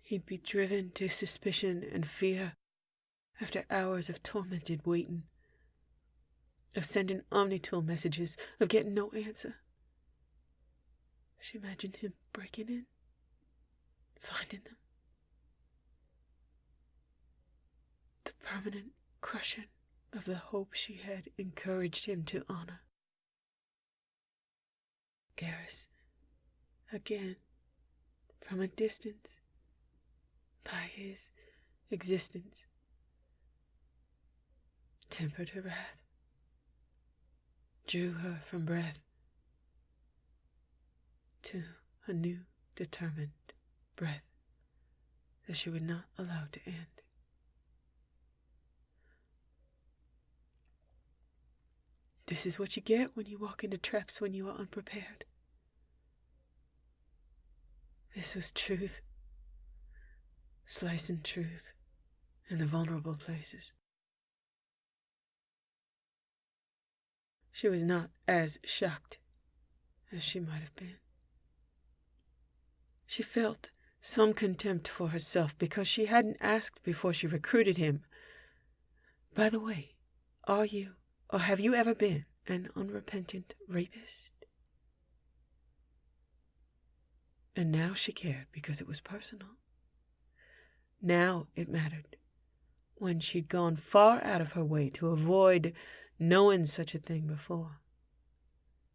He'd be driven to suspicion and fear after hours of tormented waiting, of sending omnitool messages, of getting no answer. She imagined him breaking in, finding them. The permanent crushing of the hope she had encouraged him to honor. Garrus, again, from a distance, by his existence, tempered her wrath, drew her from breath to a new, determined breath that she would not allow to end. This is what you get when you walk into traps when you are unprepared. This was truth, slicing truth in the vulnerable places. She was not as shocked as she might have been. She felt some contempt for herself because she hadn't asked before she recruited him. By the way, are you, or have you ever been, an unrepentant rapist? And now she cared because it was personal. Now it mattered, when she'd gone far out of her way to avoid knowing such a thing before,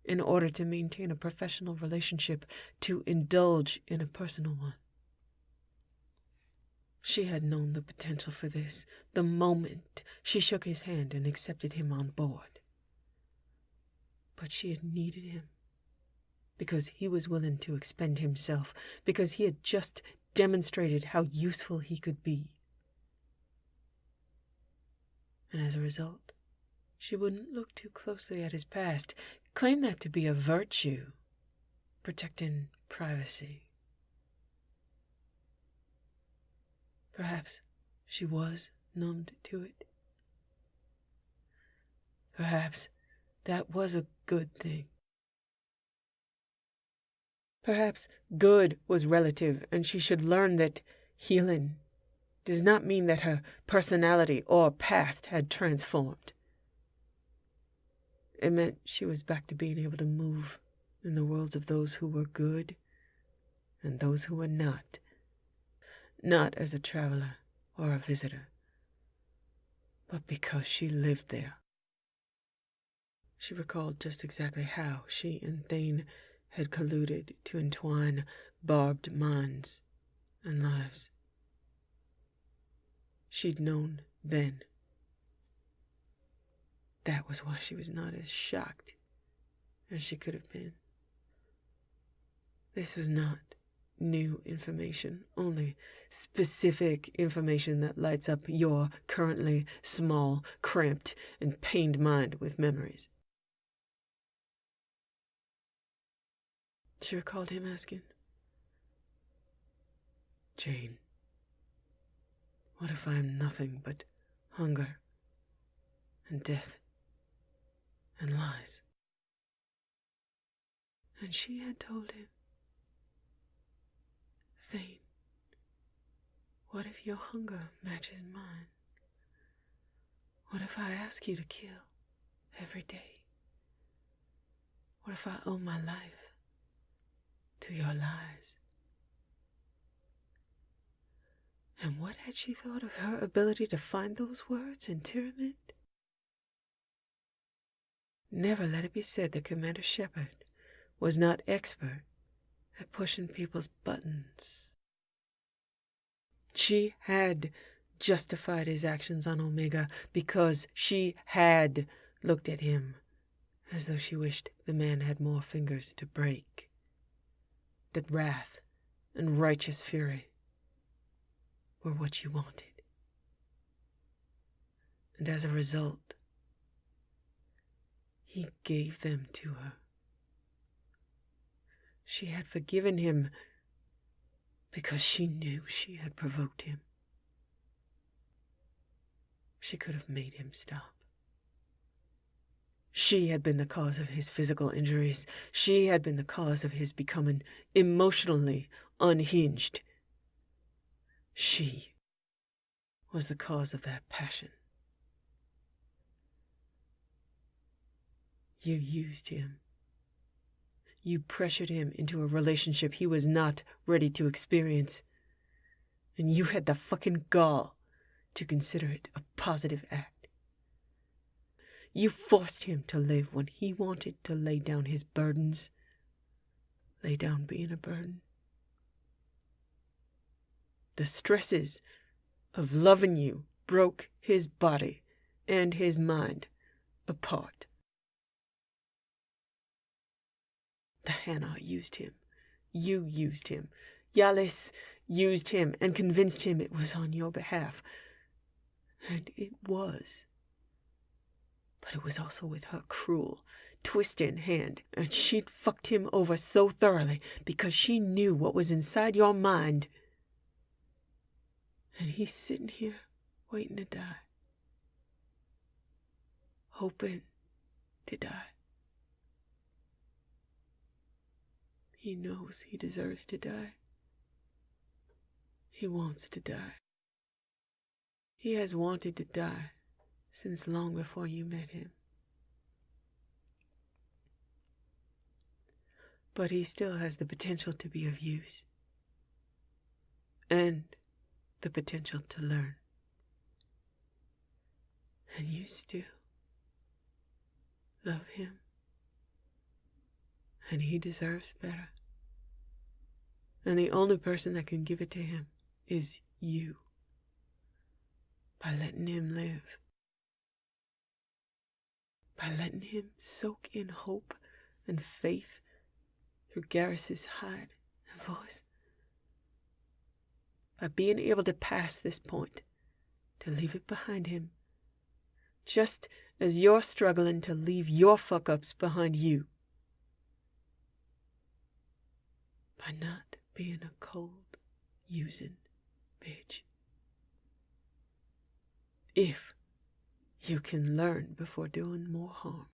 in order to maintain a professional relationship, to indulge in a personal one. She had known the potential for this the moment she shook his hand and accepted him on board. But she had needed him because he was willing to expend himself, because he had just demonstrated how useful he could be. And as a result, she wouldn't look too closely at his past, claim that to be a virtue, protecting privacy. Perhaps she was numbed to it. Perhaps that was a good thing. Perhaps good was relative, and she should learn that healing does not mean that her personality or past had transformed. It meant she was back to being able to move in the worlds of those who were good and those who were not. Not as a traveler or a visitor, but because she lived there. She recalled just exactly how she and Thane had colluded to entwine barbed minds and lives. She'd known then. That was why she was not as shocked as she could have been. This was not new information, only specific information that lights up your currently small, cramped, and pained mind with memories. She recalled him asking, "Jane, what if I am nothing but hunger and death and lies. And she had told him, Thane, what if your hunger matches mine? What if I ask you to kill every day? What if I owe my life to your lies? And what had she thought of her ability to find those words in Tyramid? Never let it be said that Commander Shepard was not expert at pushing people's buttons. She had justified his actions on Omega because she had looked at him as though she wished the man had more fingers to break. That wrath and righteous fury were what she wanted. And as a result, he gave them to her. She had forgiven him because she knew she had provoked him. She could have made him stop. She had been the cause of his physical injuries. She had been the cause of his becoming emotionally unhinged. She was the cause of that passion. You used him. You pressured him into a relationship he was not ready to experience. And you had the fucking gall to consider it a positive act. You forced him to live when he wanted to lay down his burdens. Lay down being a burden. The stresses of loving you broke his body and his mind apart. The Hannah used him. You used him. Yalis used him and convinced him it was on your behalf. And it was. But it was also with her cruel, twisting hand, and she'd fucked him over so thoroughly because she knew what was inside your mind. And he's sitting here waiting to die. Hoping to die. He knows he deserves to die. He wants to die. He has wanted to die since long before you met him. But he still has the potential to be of use. And the potential to learn. And you still love him. And he deserves better. And the only person that can give it to him is you. By letting him live. By letting him soak in hope and faith through Garrus's hide and voice. By being able to pass this point, to leave it behind him. Just as you're struggling to leave your fuck-ups behind you. By not being a cold, using bitch. If you can learn before doing more harm.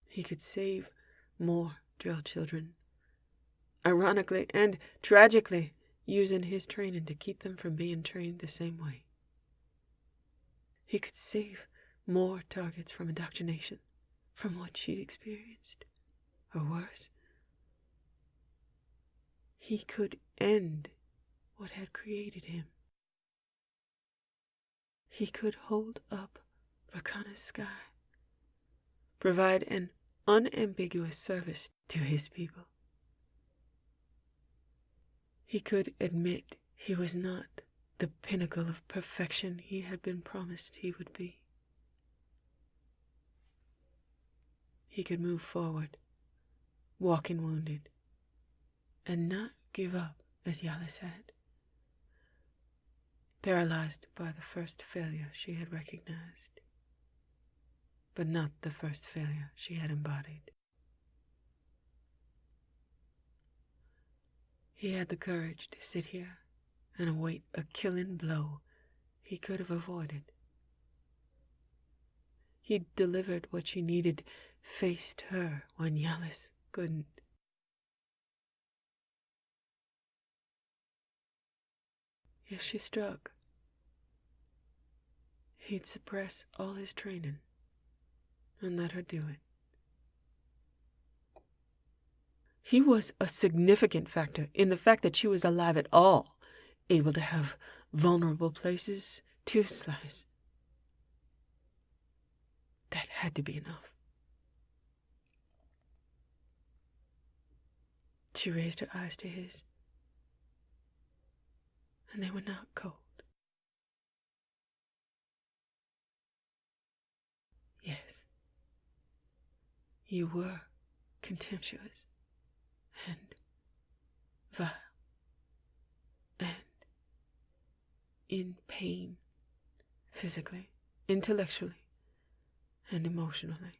He could save more drill children. Ironically and tragically, using his training to keep them from being trained the same way. He could save more targets from indoctrination, from what she'd experienced. Or worse, he could end what had created him. He could hold up Rakana's sky, provide an unambiguous service to his people. He could admit he was not the pinnacle of perfection he had been promised he would be. He could move forward, walking wounded, and not give up as Yalis had. Paralyzed by the first failure she had recognized, but not the first failure she had embodied. He had the courage to sit here and await a killing blow he could have avoided. He delivered what she needed, faced her when Yalis couldn't. If she struck, he'd suppress all his training and let her do it. He was a significant factor in the fact that she was alive at all, able to have vulnerable places to slice. That had to be enough. She raised her eyes to his, and they were not cold. Yes, you were contemptuous and vile and in pain, physically, intellectually, and emotionally.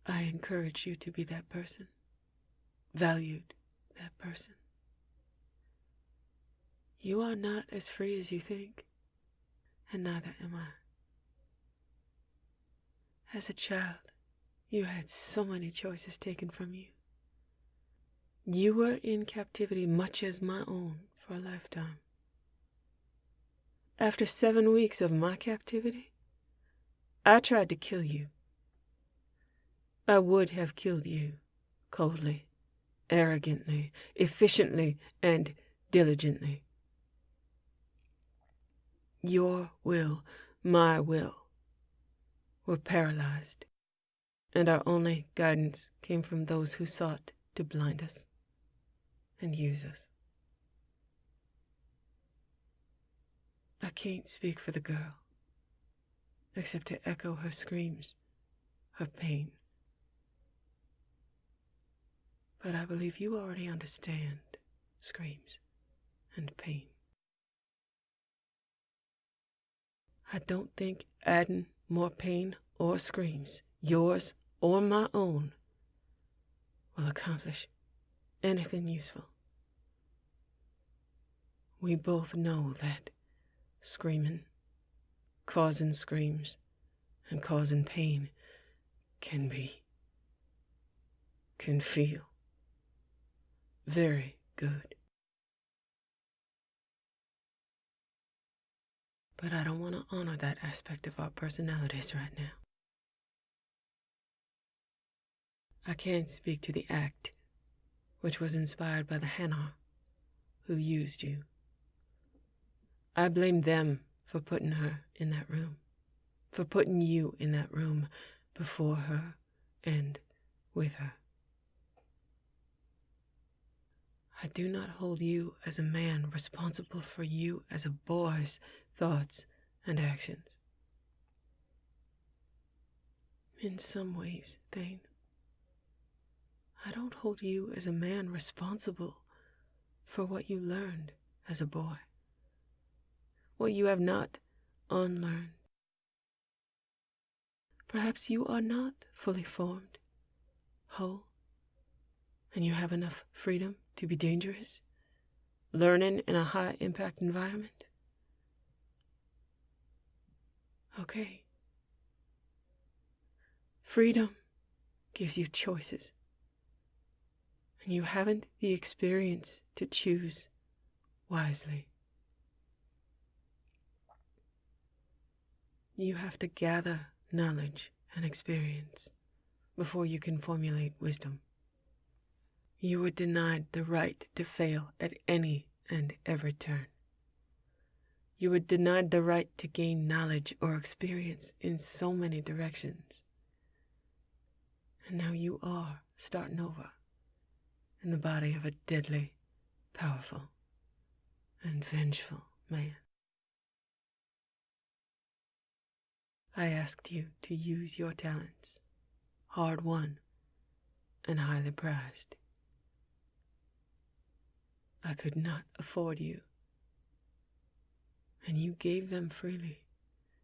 I encourage you to be that person, valued that person. You are not as free as you think, and neither am I. As a child, you had so many choices taken from you. You were in captivity much as my own for a lifetime. After 7 weeks of my captivity, I tried to kill you. I would have killed you, coldly, arrogantly, efficiently, and diligently. Your will, my will, were paralyzed, and our only guidance came from those who sought to blind us and use us. I can't speak for the girl, except to echo her screams, her pain. But I believe you already understand screams and pain. I don't think adding more pain or screams, yours or my own, will accomplish anything useful. We both know that screaming, causing screams, and causing pain can feel very good. But I don't want to honor that aspect of our personalities right now. I can't speak to the act, which was inspired by the Hanar who used you. I blame them for putting her in that room, for putting you in that room before her and with her. I do not hold you as a man responsible for you as a boy's thoughts and actions. In some ways, Thane, I don't hold you as a man responsible for what you learned as a boy, what you have not unlearned. Perhaps you are not fully formed, whole, and you have enough freedom to be dangerous, learning in a high-impact environment. Okay. Freedom gives you choices, and you haven't the experience to choose wisely. You have to gather knowledge and experience before you can formulate wisdom. You were denied the right to fail at any and every turn. You were denied the right to gain knowledge or experience in so many directions. And now you are starting over in the body of a deadly, powerful, and vengeful man. I asked you to use your talents, hard-won and highly prized. I could not afford you, and you gave them freely,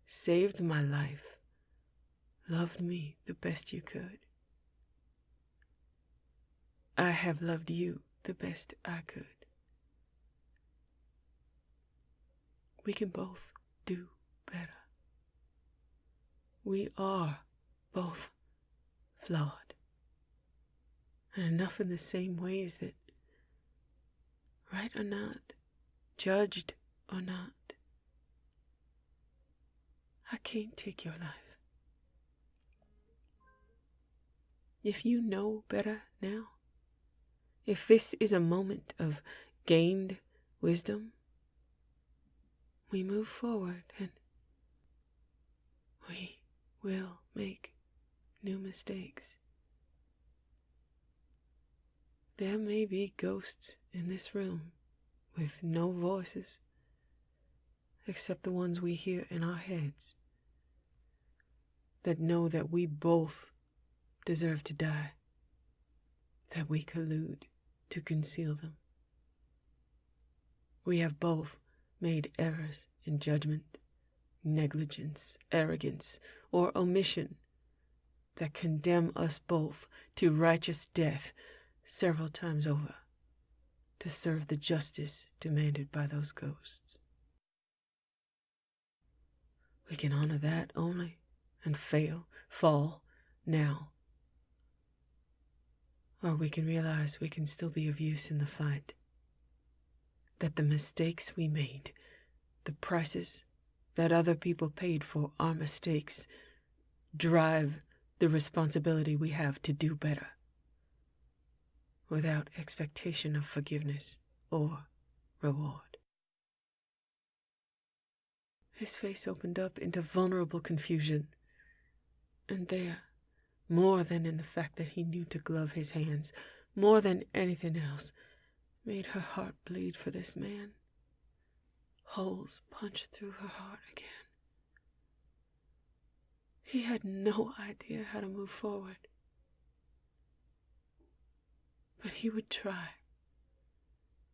saved my life, loved me the best you could. I have loved you the best I could. We can both do better. we are both flawed, and enough in the same ways that, right or not, judged or not, I can't take your life. If you know better now, if this is a moment of gained wisdom, we move forward and we will make new mistakes. There may be ghosts in this room with no voices except the ones we hear in our heads that know that we both deserve to die, that we collude to conceal them. We have both made errors in judgment, negligence, arrogance, or omission that condemn us both to righteous death several times over to serve the justice demanded by those ghosts. We can honor that only and fall now. Or we can realize we can still be of use in the fight. That the mistakes we made, the prices that other people paid for our mistakes, drive the responsibility we have to do better, without expectation of forgiveness or reward. His face opened up into vulnerable confusion, and there, more than in the fact that he knew to glove his hands, more than anything else, made her heart bleed for this man. Holes punched through her heart again. He had no idea how to move forward. But he would try,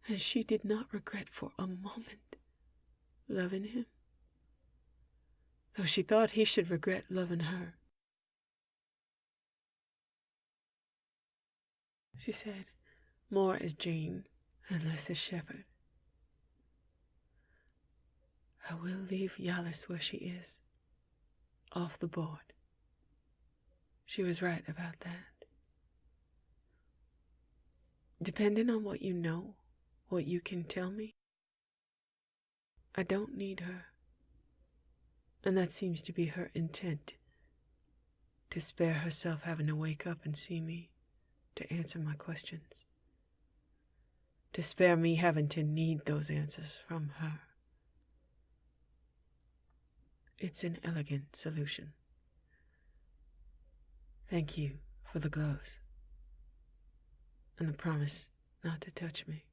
and she did not regret for a moment loving him, though she thought he should regret loving her. She said, more as Jane and less as Shepard, I will leave Yalis where she is, off the board. She was right about that. Depending on what you know, what you can tell me, I don't need her. And that seems to be her intent, to spare herself having to wake up and see me, to answer my questions, to spare me having to need those answers from her. It's an elegant solution. Thank you for the gloves and the promise not to touch me.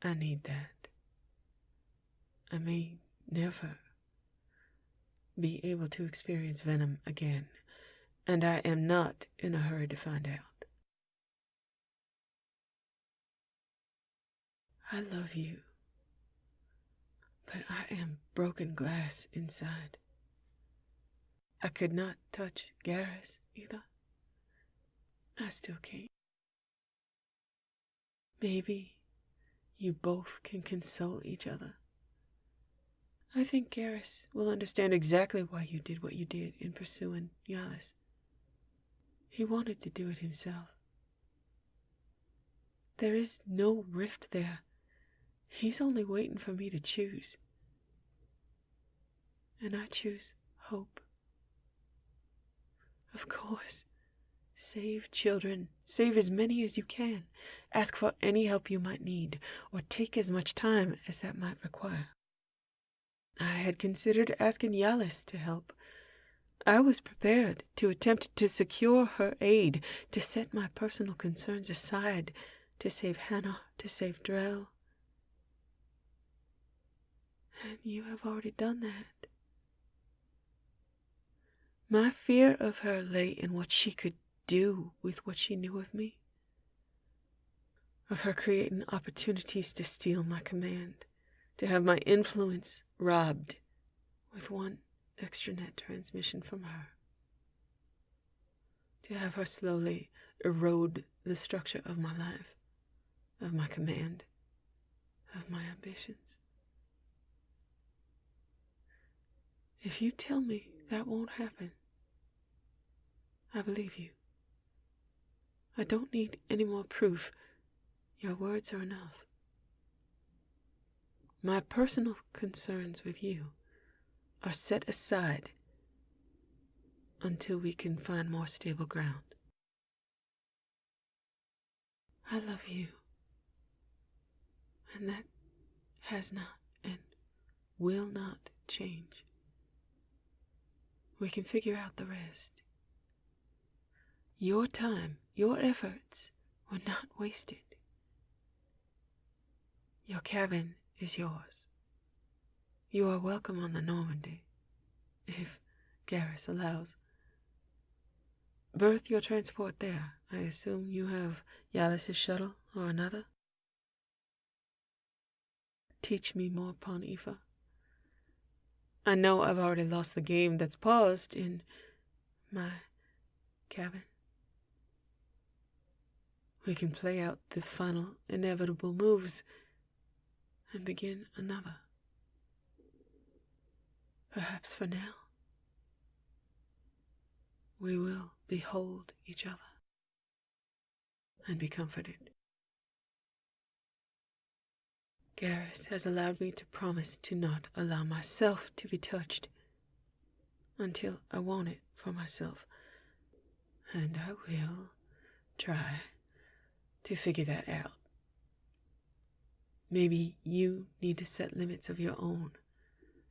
I need that. I may never be able to experience venom again, and I am not in a hurry to find out. I love you, but I am broken glass inside. I could not touch Garrus either. I still can't. Maybe you both can console each other. I think Garrus will understand exactly why you did what you did in pursuing Yalis. He wanted to do it himself. There is no rift there. He's only waiting for me to choose. And I choose hope. Of course, save children. Save as many as you can. Ask for any help you might need, or take as much time as that might require. I had considered asking Yalis to help. I was prepared to attempt to secure her aid, to set my personal concerns aside, to save Hannah, to save Drell. And you have already done that. My fear of her lay in what she could do with what she knew of me, of her creating opportunities to steal my command, to have my influence robbed with one extranet transmission from her, to have her slowly erode the structure of my life, of my command, of my ambitions. If you tell me that won't happen, I believe you. I don't need any more proof. Your words are enough. My personal concerns with you are set aside until we can find more stable ground. I love you, and that has not and will not change. We can figure out the rest. Your time, your efforts were not wasted. Your cabin is yours. You are welcome on the Normandy, if Garrus allows. Berth your transport there. I assume you have Yalis' shuttle or another? Teach me more, Pon-Ifa. I know I've already lost the game that's paused in my cabin. We can play out the final inevitable moves and begin another. Perhaps for now, we will behold each other and be comforted. Garrus has allowed me to promise to not allow myself to be touched until I want it for myself, and I will try to figure that out. Maybe you need to set limits of your own,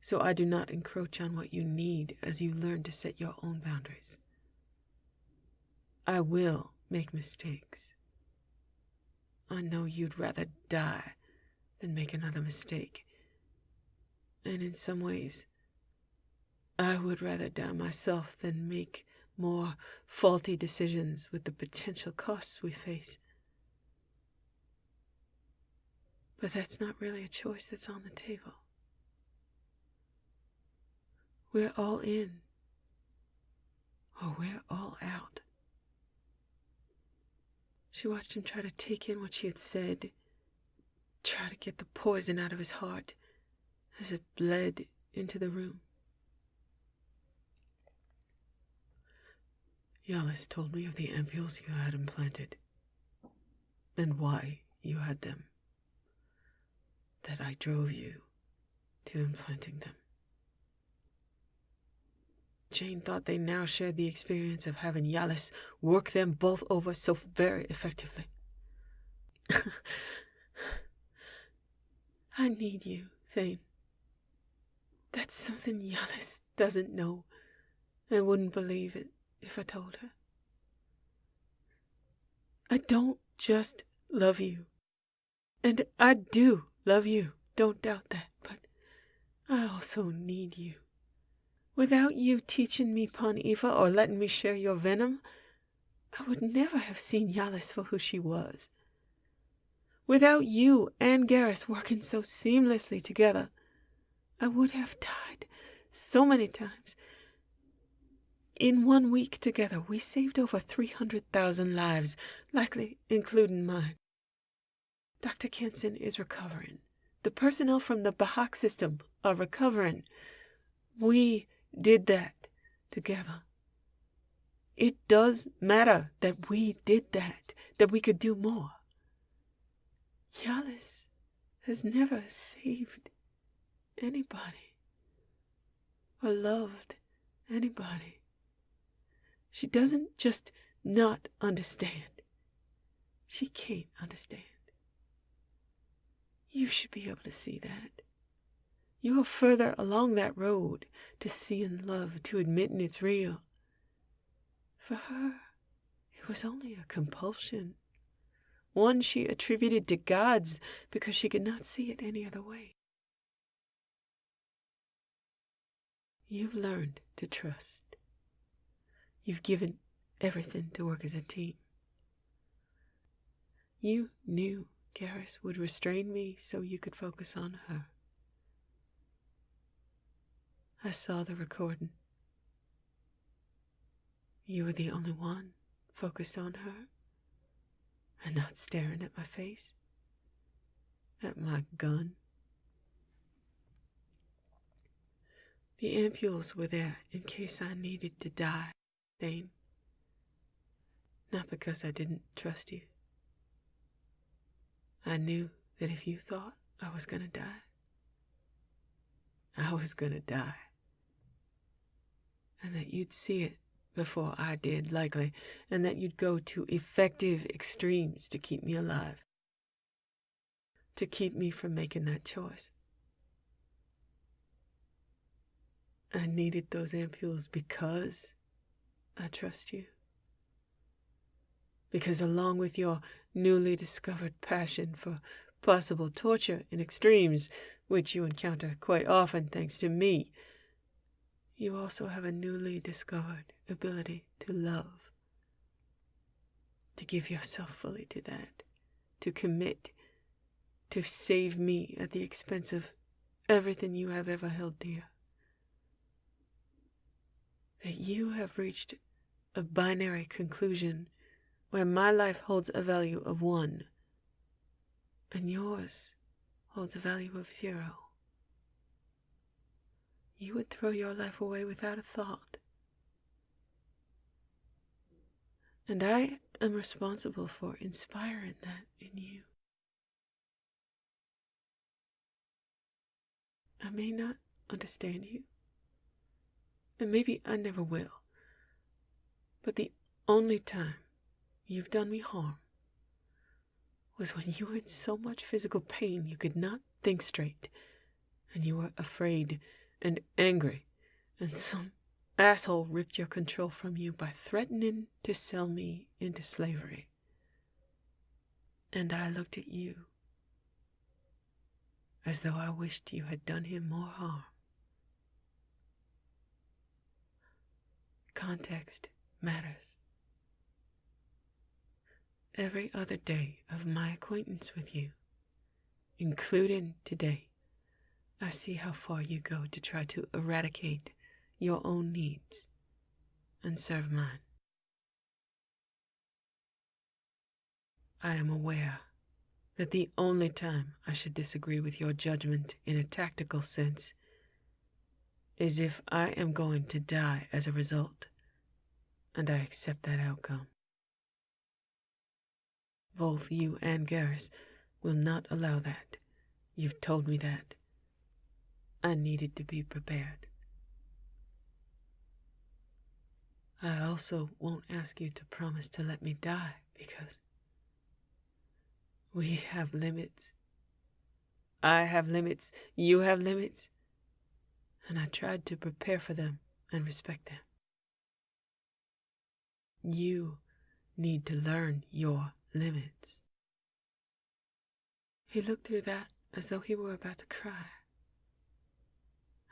so I do not encroach on what you need as you learn to set your own boundaries. I will make mistakes. I know you'd rather die than make another mistake. And in some ways, I would rather die myself than make more faulty decisions with the potential costs we face. But that's not really a choice that's on the table. We're all in, or we're all out. She watched him try to take in what she had said, try to get the poison out of his heart as it bled into the room. Yalis told me of the ampules you had implanted, and why you had them. That I drove you to implanting them. Jane thought they now shared the experience of having Yalis work them both over so very effectively. I need you, Thane. That's something Yalis doesn't know and wouldn't believe it if I told her. I don't just love you. And I do love you, don't doubt that, but I also need you. Without you teaching me Pon-Ifa or letting me share your venom, I would never have seen Yalis for who she was. Without you and Garrus working so seamlessly together, I would have died so many times. In 1 week together, we saved over 300,000 lives, likely including mine. Dr. Kenson is recovering. The personnel from the Bahak system are recovering. We did that together. It does matter that we did that we could do more. Yalis has never saved anybody or loved anybody. She doesn't just not understand. She can't understand. You should be able to see that. You are further along that road to seeing love, to admitting it's real. For her, it was only a compulsion. One she attributed to gods because she could not see it any other way. You've learned to trust. You've given everything to work as a team. You knew Garrus would restrain me so you could focus on her. I saw the recording. You were the only one focused on her and not staring at my face, at my gun. The ampules were there in case I needed to die, Thane. Not because I didn't trust you. I knew that if you thought I was gonna die, I was gonna die. And that you'd see it before I did, likely, and that you'd go to effective extremes to keep me alive. To keep me from making that choice. I needed those ampules because I trust you. Because along with your newly discovered passion for possible torture in extremes, which you encounter quite often thanks to me, you also have a newly discovered ability to love. To give yourself fully to that. To commit. To save me at the expense of everything you have ever held dear. That you have reached a binary conclusion where my life holds a value of 1, and yours holds a value of 0. You would throw your life away without a thought. And I am responsible for inspiring that in you. I may not understand you, and maybe I never will, but the only time you've done me harm was when you were in so much physical pain you could not think straight, and you were afraid and angry, and some asshole ripped your control from you by threatening to sell me into slavery. And I looked at you as though I wished you had done him more harm. Context matters. Every other day of my acquaintance with you, including today, I see how far you go to try to eradicate your own needs and serve mine. I am aware that the only time I should disagree with your judgment in a tactical sense is if I am going to die as a result, and I accept that outcome. Both you and Garrus will not allow that. You've told me that. I needed to be prepared. I also won't ask you to promise to let me die because we have limits. I have limits, you have limits, and I tried to prepare for them and respect them. You need to learn your limits. He looked through that as though he were about to cry.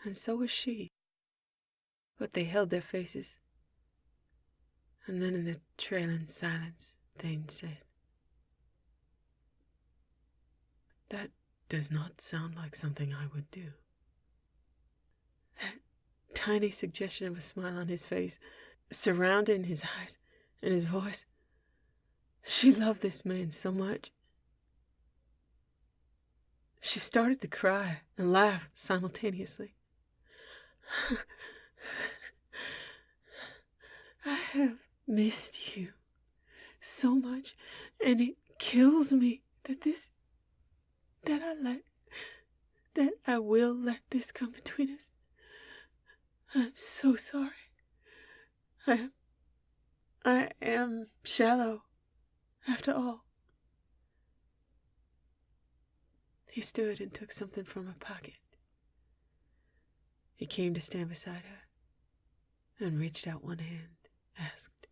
And so was she. But they held their faces. And then in the trailing silence, Thane said, "That does not sound like something I would do." That tiny suggestion of a smile on his face, surrounding his eyes and his voice. She loved this man so much. She started to cry and laugh simultaneously. I have missed you so much, and it kills me that I will let this come between us. I'm so sorry. I am shallow, after all. He stood and took something from her pocket. He came to stand beside her and reached out one hand, asked,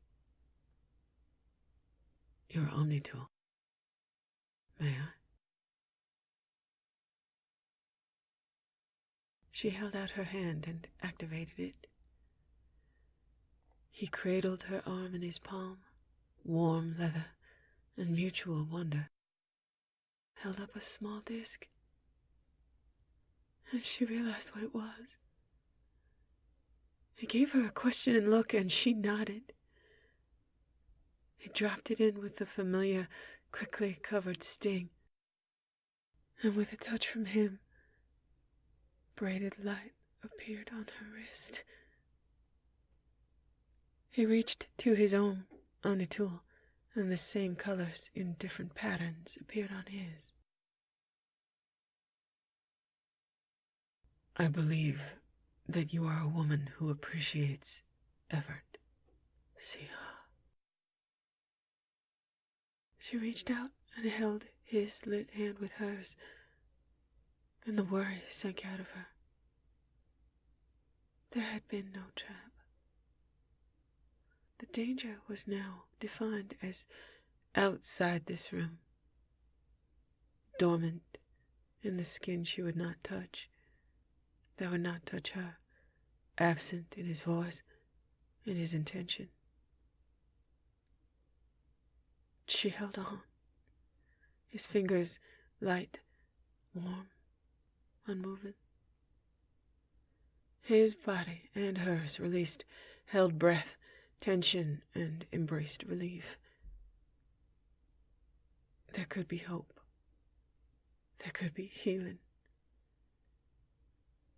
"Your Omnitool. May I?" She held out her hand and activated it. He cradled her arm in his palm, warm leather and mutual wonder, held up a small disc, and she realized what it was. He gave her a questioning look, and she nodded. He dropped it in with the familiar, quickly covered sting, and with a touch from him, braided light appeared on her wrist. He reached to his own on a tool, and the same colors in different patterns appeared on his. I believe that you are a woman who appreciates effort. See her. She reached out and held his lit hand with hers, and the worry sank out of her. There had been no trap. The danger was now defined as outside this room, dormant in the skin she would not touch, that would not touch her, absent in his voice, in his intention. She held on, his fingers light, warm, unmoving. His body and hers released, held breath, tension, and embraced relief. There could be hope. There could be healing.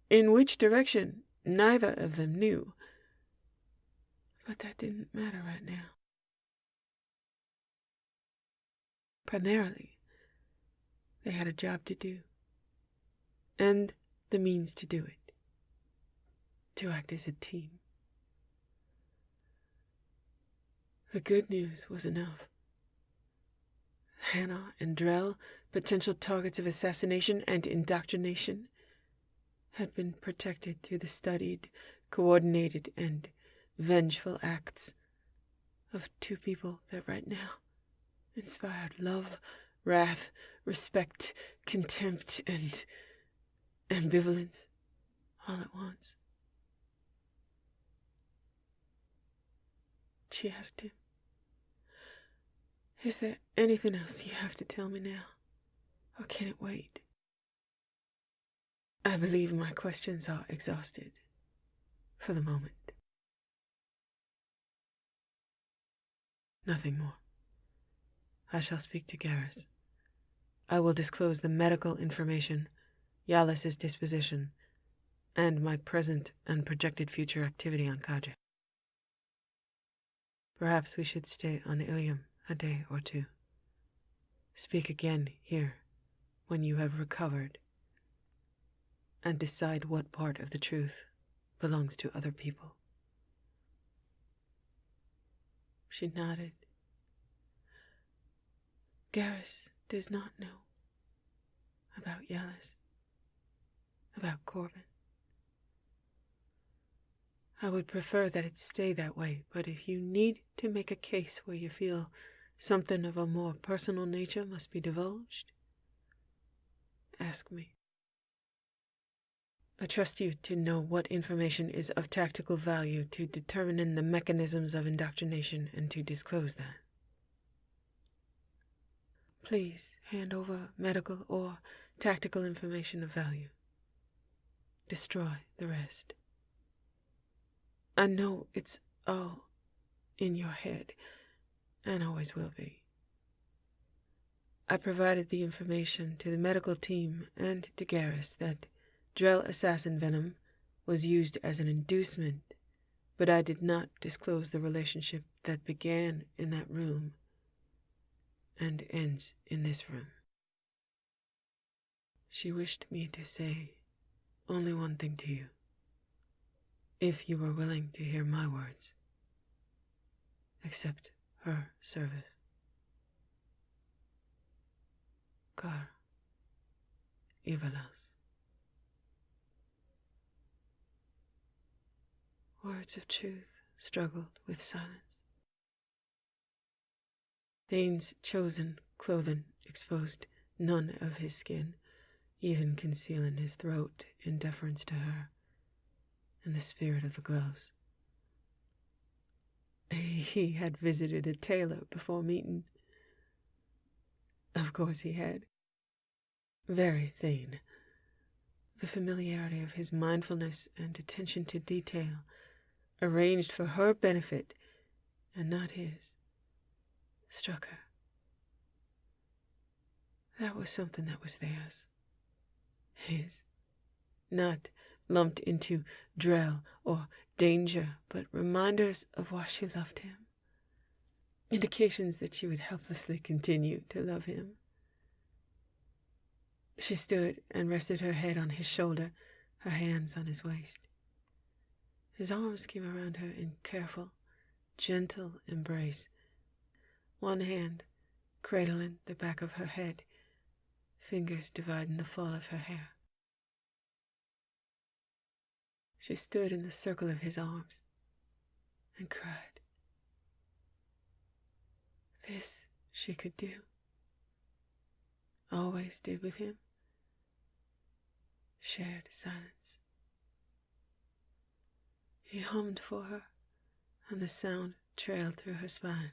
In which direction, neither of them knew. But that didn't matter right now. Primarily, they had a job to do, and the means to do it, to act as a team. The good news was enough. Hannah and Drell, potential targets of assassination and indoctrination, had been protected through the studied, coordinated, and vengeful acts of two people that right now inspired love, wrath, respect, contempt, and ambivalence all at once. She asked him, "Is there anything else you have to tell me now, or can it wait?" "I believe my questions are exhausted, for the moment." "Nothing more. I shall speak to Garrus. I will disclose the medical information, Yalis' disposition, and my present and projected future activity on Kaja. Perhaps we should stay on Ilium a day or two. Speak again here when you have recovered, and decide what part of the truth belongs to other people." She nodded. Garrus does not know about Yalis, about Corbin. I would prefer that it stay that way, but if you need to make a case where you feel something of a more personal nature must be divulged, ask me. I trust you to know what information is of tactical value to determine the mechanisms of indoctrination and to disclose that. Please hand over medical or tactical information of value. Destroy the rest. I know it's all in your head, and always will be. I provided the information to the medical team and to Garrus that Drell assassin venom was used as an inducement, but I did not disclose the relationship that began in that room and ends in this room. She wished me to say only one thing to you, if you were willing to hear my words. Accept her service. Kar Ivalas. Words of truth struggled with silence. Thane's chosen clothing exposed none of his skin, even concealing his throat in deference to her and the spirit of the gloves. He had visited a tailor before meeting. Of course he had. Very Thane. The familiarity of his mindfulness and attention to detail, arranged for her benefit and not his, struck her. That was something that was theirs. His. Not lumped into drell or danger, but reminders of why she loved him. Indications that she would helplessly continue to love him. She stood and rested her head on his shoulder, her hands on his waist. His arms came around her in careful, gentle embrace, one hand cradling the back of her head, fingers dividing the fall of her hair. She stood in the circle of his arms and cried. This she could do. Always did with him. Shared silence. He hummed for her, and the sound trailed through her spine.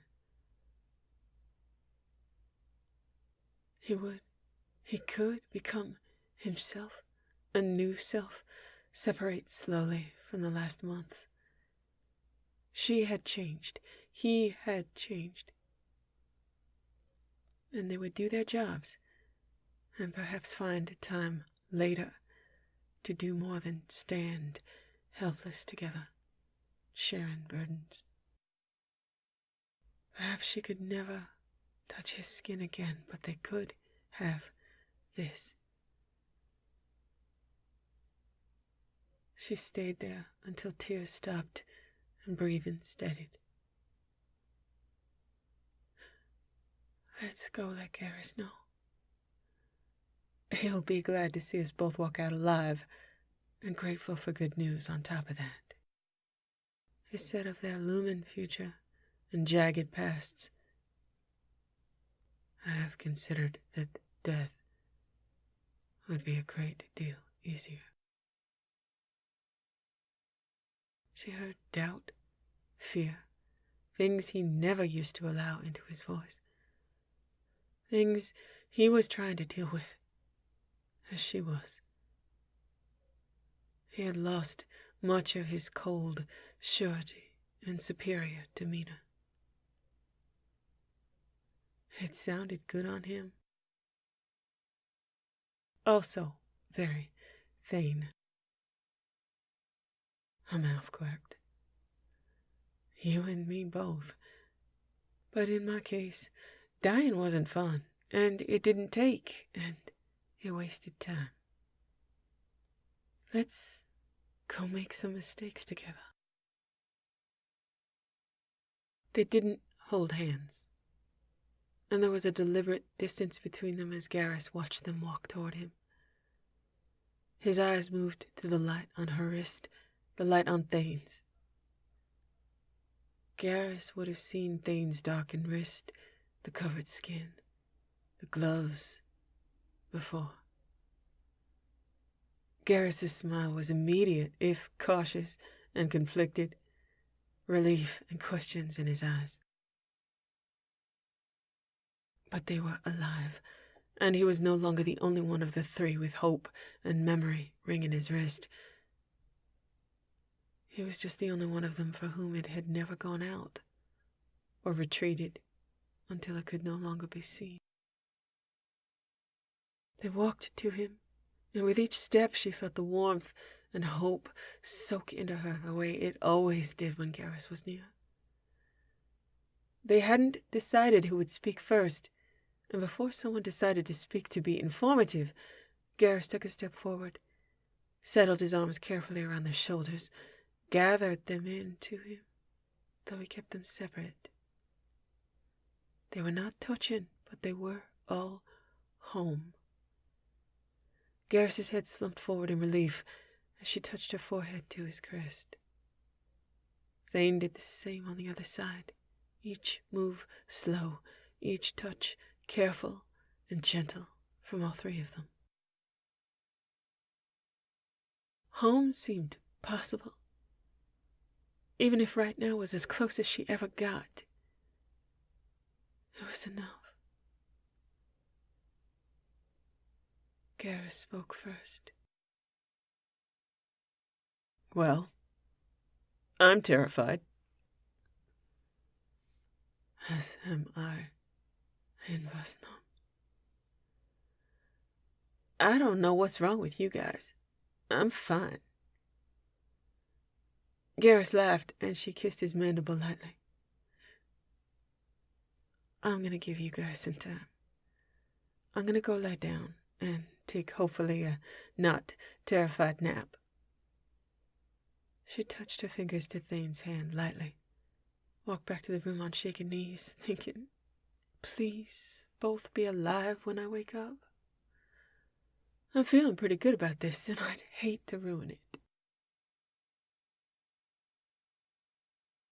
He could become himself, a new self, separate slowly from the last months. She had changed. He had changed. And they would do their jobs, and perhaps find time later to do more than stand helpless together, sharing burdens. Perhaps she could never touch his skin again, but they could have this. She stayed there until tears stopped and breathing steadied. Let's go, let Garrus know. He'll be glad to see us both walk out alive, and grateful for good news on top of that. He said of their looming future and jagged pasts, I have considered that death would be a great deal easier. She heard doubt, fear, things he never used to allow into his voice. Things he was trying to deal with, as she was. He had lost much of his cold surety and superior demeanor. It sounded good on him. Also very Thane. Her mouth quirked. You and me both. But in my case, dying wasn't fun, and it didn't take, and it wasted time. Let's go make some mistakes together. They didn't hold hands, and there was a deliberate distance between them as Garrus watched them walk toward him. His eyes moved to the light on her wrist, the light on Thane's. Garrus would have seen Thane's darkened wrist, the covered skin, the gloves, before. Garrus's smile was immediate, if cautious and conflicted, relief and questions in his eyes. But they were alive, and he was no longer the only one of the three with hope and memory ringing his wrist. He was just the only one of them for whom it had never gone out, or retreated until it could no longer be seen. They walked to him, and with each step she felt the warmth and hope soak into her the way it always did when Garrus was near. They hadn't decided who would speak first, and before someone decided to speak to be informative, Garrus took a step forward, settled his arms carefully around their shoulders, gathered them in to him, though he kept them separate. They were not touching, but they were all home. Garrus's head slumped forward in relief as she touched her forehead to his crest. Thane did the same on the other side, each move slow, each touch careful and gentle from all three of them. Home seemed possible, even if right now was as close as she ever got. It was enough. Garrus spoke first. Well, I'm terrified. As am I, in Vasnam. I don't know what's wrong with you guys. I'm fine. Garrus laughed, and she kissed his mandible lightly. I'm going to give you guys some time. I'm going to go lie down and take hopefully a not terrified nap. She touched her fingers to Thane's hand lightly, walked back to the room on shaking knees, thinking, please both be alive when I wake up. I'm feeling pretty good about this, and I'd hate to ruin it.